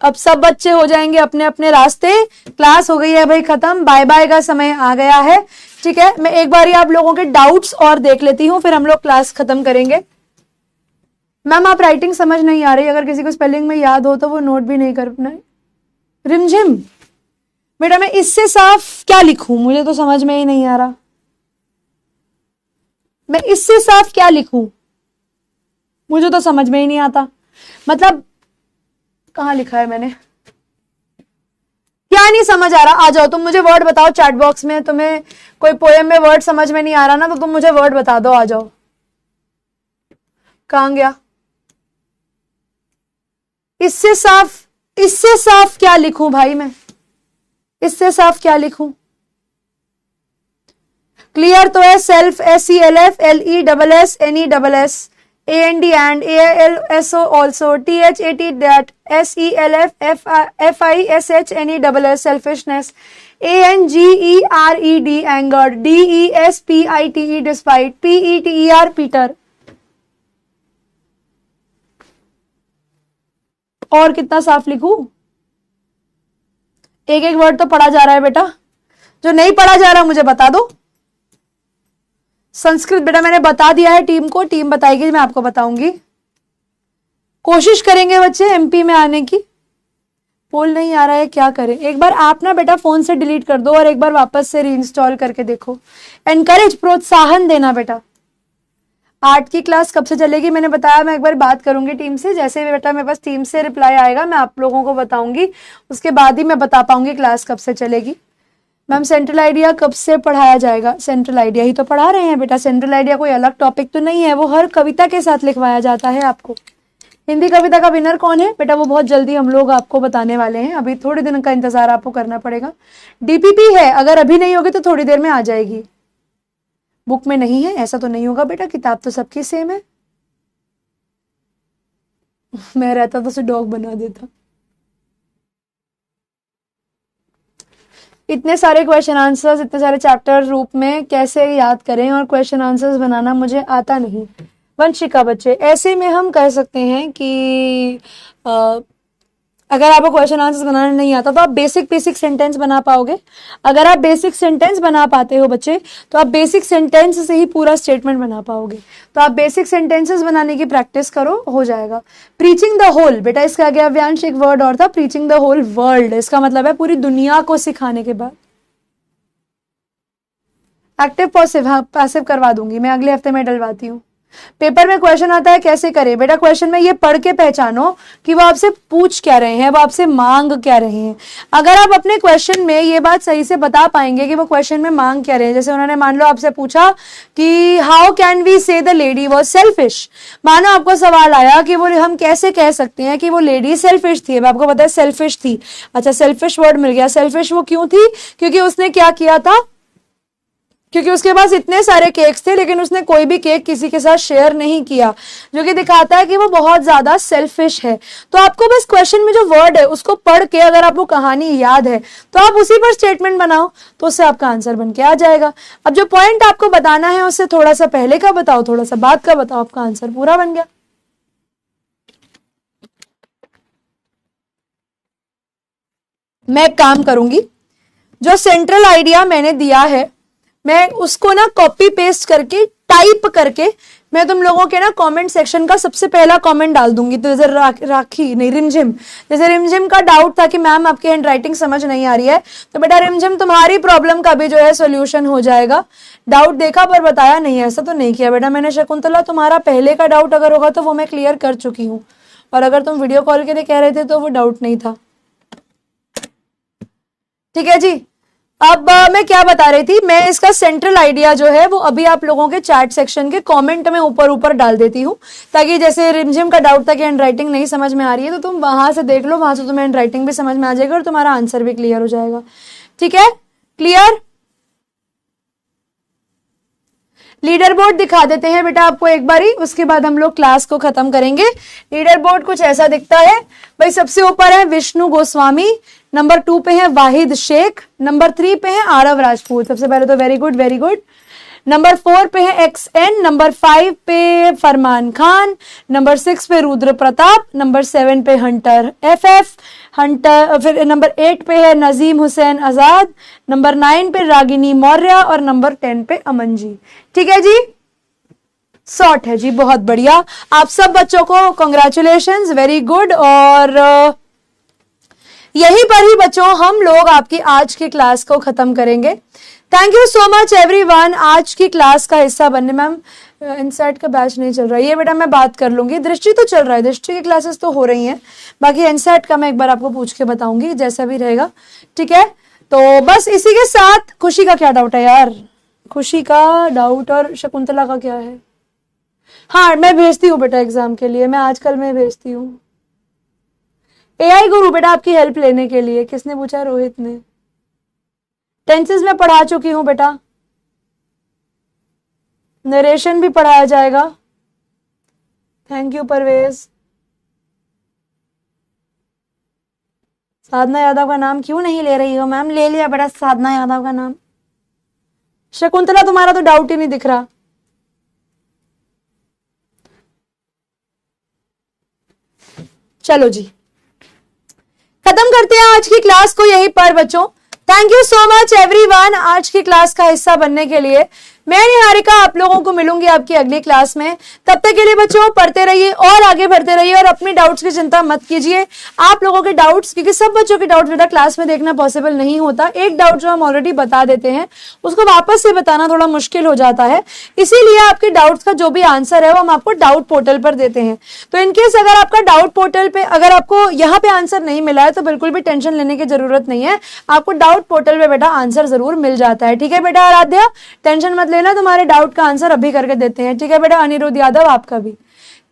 [SPEAKER 1] अब सब बच्चे हो जाएंगे अपने अपने रास्ते, क्लास हो गई है भाई खत्म, बाय बाय का समय आ गया है। ठीक है, मैं एक बार आप लोगों के डाउट्स और देख लेती हूँ, फिर हम लोग क्लास खत्म करेंगे। मैम आप राइटिंग समझ नहीं आ रही, अगर किसी को स्पेलिंग में याद हो तो वो नोट भी नहीं करना। रिमझिम बेटा मैं इससे साफ क्या लिखूं, मुझे तो समझ में ही नहीं आ रहा। मैं इससे साफ क्या लिखूं, मुझे तो समझ में ही नहीं आता। मतलब कहां लिखा है मैंने, क्या नहीं समझ आ रहा? आ जाओ तुम मुझे वर्ड बताओ चैट बॉक्स में। तुम्हें कोई पोएम में वर्ड समझ में नहीं आ रहा ना, तो तुम मुझे वर्ड बता दो, आ जाओ। कहां गया? इससे साफ क्या लिखूं भाई मैं, इससे साफ क्या लिखूं? क्लियर तो है, self SELF LESS NESS AND and ALSO also THAT that SELF FISH NESS selfishness ANGERED angered DESPITE despite PETER Peter। और कितना साफ लिखूं? एक एक वर्ड तो पढ़ा जा रहा है बेटा, जो नहीं पढ़ा जा रहा मुझे बता दो। संस्कृत बेटा मैंने बता दिया है टीम को, टीम बताएगी, मैं आपको बताऊंगी। कोशिश करेंगे बच्चे MP में आने की। पोल नहीं आ रहा है, क्या करें? एक बार आप ना बेटा फोन से डिलीट कर दो और एक बार वापस से रीइंस्टॉल करके देखो। एनकरेज, प्रोत्साहन देना बेटा। 8 की क्लास कब से चलेगी मैंने बताया, मैं एक बार बात करूंगी टीम से। जैसे बेटा मेरे पास टीम से रिप्लाई आएगा मैं आप लोगों को बताऊंगी, उसके बाद ही मैं बता पाऊंगी क्लास कब से चलेगी। मैम सेंट्रल आइडिया कब से पढ़ाया जाएगा? सेंट्रल आइडिया ही तो पढ़ा रहे हैं बेटा। सेंट्रल आइडिया कोई अलग टॉपिक तो नहीं है, वो हर कविता के साथ लिखवाया जाता है आपको। हिंदी कविता का विनर कौन है बेटा, वो बहुत जल्दी हम लोग आपको बताने वाले हैं, अभी थोड़े दिन का इंतजार आपको करना पड़ेगा। DPP है, अगर अभी नहीं होगी तो थोड़ी देर में आ जाएगी। बुक में नहीं है ऐसा तो नहीं होगा बेटा, किताब तो सबकी सेम है। मैं रहता तो उसे डॉग बना देता। इतने सारे क्वेश्चन आंसर्स इतने सारे चैप्टर रूप में कैसे याद करें, और क्वेश्चन आंसर्स बनाना मुझे आता नहीं। वंशिका बच्चे, ऐसे में हम कह सकते हैं कि अगर आपको क्वेश्चन आंसर्स बनाना नहीं आता तो आप बेसिक सेंटेंस बना पाओगे। अगर आप बेसिक सेंटेंस बना पाते हो बच्चे तो आप बेसिक सेंटेंस से ही पूरा स्टेटमेंट बना पाओगे। तो आप बेसिक सेंटेंसेस बनाने की प्रैक्टिस करो, हो जाएगा। प्रीचिंग द होल बेटा, इसका आगे अव्यांश एक वर्ड और था, प्रीचिंग द होल वर्ल्ड, इसका मतलब है पूरी दुनिया को सिखाने के बाद। एक्टिव पैसिव, हाँ पैसिव करवा दूंगी मैं, अगले हफ्ते में डलवाती हूँ। पेपर में क्वेश्चन आता है कैसे करें बेटा, क्वेश्चन में ये पढ़ के पहचानो कि वो आपसे पूछ क्या रहे हैं, वो आपसे मांग क्या रहे हैं। अगर आप अपने क्वेश्चन में ये बात सही से बता पाएंगे कि वो क्वेश्चन में मांग क्या रहे हैं, जैसे उन्होंने मान लो आपसे पूछा कि हाउ कैन वी से द लेडी वॉज सेल्फिश, मानो आपको सवाल आया कि वो हम कैसे कह सकते हैं कि वो लेडी सेल्फिश थी। अब आपको पता है सेल्फिश थी, अच्छा सेल्फिश वर्ड मिल गया। सेल्फिश वो क्यों थी, क्योंकि उसने क्या किया था, क्योंकि उसके पास इतने सारे केक्स थे लेकिन उसने कोई भी केक किसी के साथ शेयर नहीं किया, जो कि दिखाता है कि वो बहुत ज्यादा सेल्फिश है। तो आपको बस क्वेश्चन में जो वर्ड है उसको पढ़ के अगर आपको कहानी याद है तो आप उसी पर स्टेटमेंट बनाओ, तो उससे आपका आंसर बन के आ जाएगा। अब जो पॉइंट आपको बताना है उससे थोड़ा सा पहले का बताओ, थोड़ा सा बाद का बताओ, आपका आंसर पूरा बन गया। मैं एक काम करूंगी, जो सेंट्रल आइडिया मैंने दिया है मैं उसको ना कॉपी पेस्ट करके टाइप करके मैं तुम लोगों के ना कमेंट सेक्शन का सबसे पहला कमेंट डाल दूंगी। तो जैसे राखी नहीं रिमझिम, जैसे रिमझिम का डाउट था कि मैम आपकी हैंड राइटिंग समझ नहीं आ रही है, तो बेटा रिमझिम तुम्हारी प्रॉब्लम का भी जो है सोल्यूशन हो जाएगा। डाउट देखा पर बताया नहीं, ऐसा तो नहीं किया बेटा मैंने। शकुंतला तुम्हारा पहले का डाउट अगर होगा तो वो मैं क्लियर कर चुकी हूँ, और अगर तुम वीडियो कॉल के लिए कह रहे थे तो वो डाउट नहीं था। ठीक है जी। अब मैं क्या बता रही थी, मैं इसका सेंट्रल आइडिया जो है वो अभी आप लोगों के चैट सेक्शन के कमेंट में ऊपर ऊपर डाल देती हूँ, ताकि जैसे रिमझिम का डाउट था कि हैंड राइटिंग नहीं समझ में आ रही है तो तुम वहां से देख लो, वहां से तुम्हें हैंड राइटिंग भी समझ में आ जाएगा और तुम्हारा आंसर भी क्लियर हो जाएगा। ठीक है, क्लियर। लीडर बोर्ड दिखा देते हैं बेटा आपको एक बारी, उसके बाद हम लोग क्लास को खत्म करेंगे। लीडर बोर्ड कुछ ऐसा दिखता है भाई, सबसे ऊपर है विष्णु गोस्वामी, नंबर 2 पे है वाहिद शेख, नंबर 3 पे है आरव राजपूत। सबसे पहले तो very good very good. Number 4 पे है XN, नंबर 5 पे फरमान खान, नंबर 6 पे रुद्र प्रताप, नंबर 7 पे हंटर FF हंटर, फिर नंबर 8 पे है नजीम हुसैन आजाद, नंबर 9 पे रागिनी मौर्य और नंबर 10 पे अमन जी। ठीक है जी, शॉर्ट है जी, बहुत बढ़िया। आप सब बच्चों को कॉन्ग्रेचुलेशंस, वेरी गुड। और यहीं पर ही बच्चों हम लोग आपकी आज की क्लास को खत्म करेंगे। Thank you so much everyone आज की क्लास का हिस्सा बनने। मैम इनसाइट का बैच नहीं चल रहा है, ये बेटा मैं बात कर लूंगी। दृष्टि तो चल रहा है, दृष्टि की क्लासेस तो हो रही हैं, बाकी इनसाइट का मैं एक बार आपको पूछ के बताऊंगी जैसा भी रहेगा। ठीक है, तो बस इसी के साथ खुशी का क्या डाउट है यार, खुशी का डाउट और शकुंतला का क्या है। हाँ मैं भेजती हूँ बेटा एग्जाम के लिए, मैं आजकल में भेजती हूँ। AI गुरु बेटा आपकी हेल्प लेने के लिए, किसने पूछा, रोहित ने। टेंसेस में पढ़ा चुकी हूं बेटा, नरेशन भी पढ़ाया जाएगा। Thank you Parvez. साधना यादव का नाम क्यों नहीं ले रही हो मैम, ले लिया बेटा साधना यादव का नाम। शकुंतला तुम्हारा तो डाउट ही नहीं दिख रहा। चलो जी खत्म करते हैं आज की क्लास को यहीं पर बच्चों। Thank you so much everyone आज की क्लास का हिस्सा बनने के लिए। मैं निहारिका आप लोगों को मिलूंगी आपकी अगली क्लास में। तब तक के लिए बच्चों पढ़ते रहिए और आगे बढ़ते रहिए और अपने डाउट्स की चिंता मत कीजिए। आप लोगों के डाउट्स, क्योंकि सब बच्चों के डाउट्स बेटा क्लास में देखना पॉसिबल नहीं होता, एक डाउट जो हम ऑलरेडी बता देते हैं उसको वापस से बताना थोड़ा मुश्किल हो जाता है, इसीलिए आपके डाउट्स का जो भी आंसर है वो हम आपको डाउट पोर्टल पर देते हैं। तो इनकेस अगर आपका डाउट पोर्टल पे अगर आपको यहाँ पे आंसर नहीं मिला है तो बिल्कुल भी टेंशन लेने की जरूरत नहीं है, आपको डाउट पोर्टल पे बेटा आंसर जरूर मिल जाता है। ठीक है बेटा आराध्या, टेंशन मत लेना, तुम्हारे डाउट का आंसर अभी करके देते हैं। ठीक है बेटा अनिरुद्ध यादव आपका भी।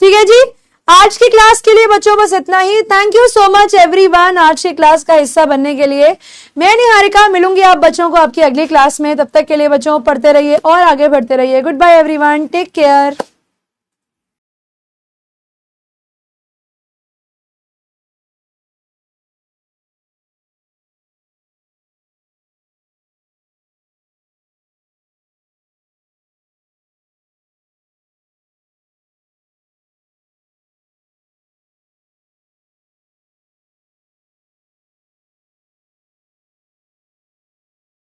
[SPEAKER 1] ठीक है जी, आज की क्लास के लिए बच्चों बस इतना ही। Thank you so much everyone आज की क्लास का हिस्सा बनने के लिए। मैं निहारिका मिलूंगी आप बच्चों को आपकी अगली क्लास में। तब तक के लिए बच्चों पढ़ते रहिए और आगे बढ़ते रहिए। Good bye everyone, take care.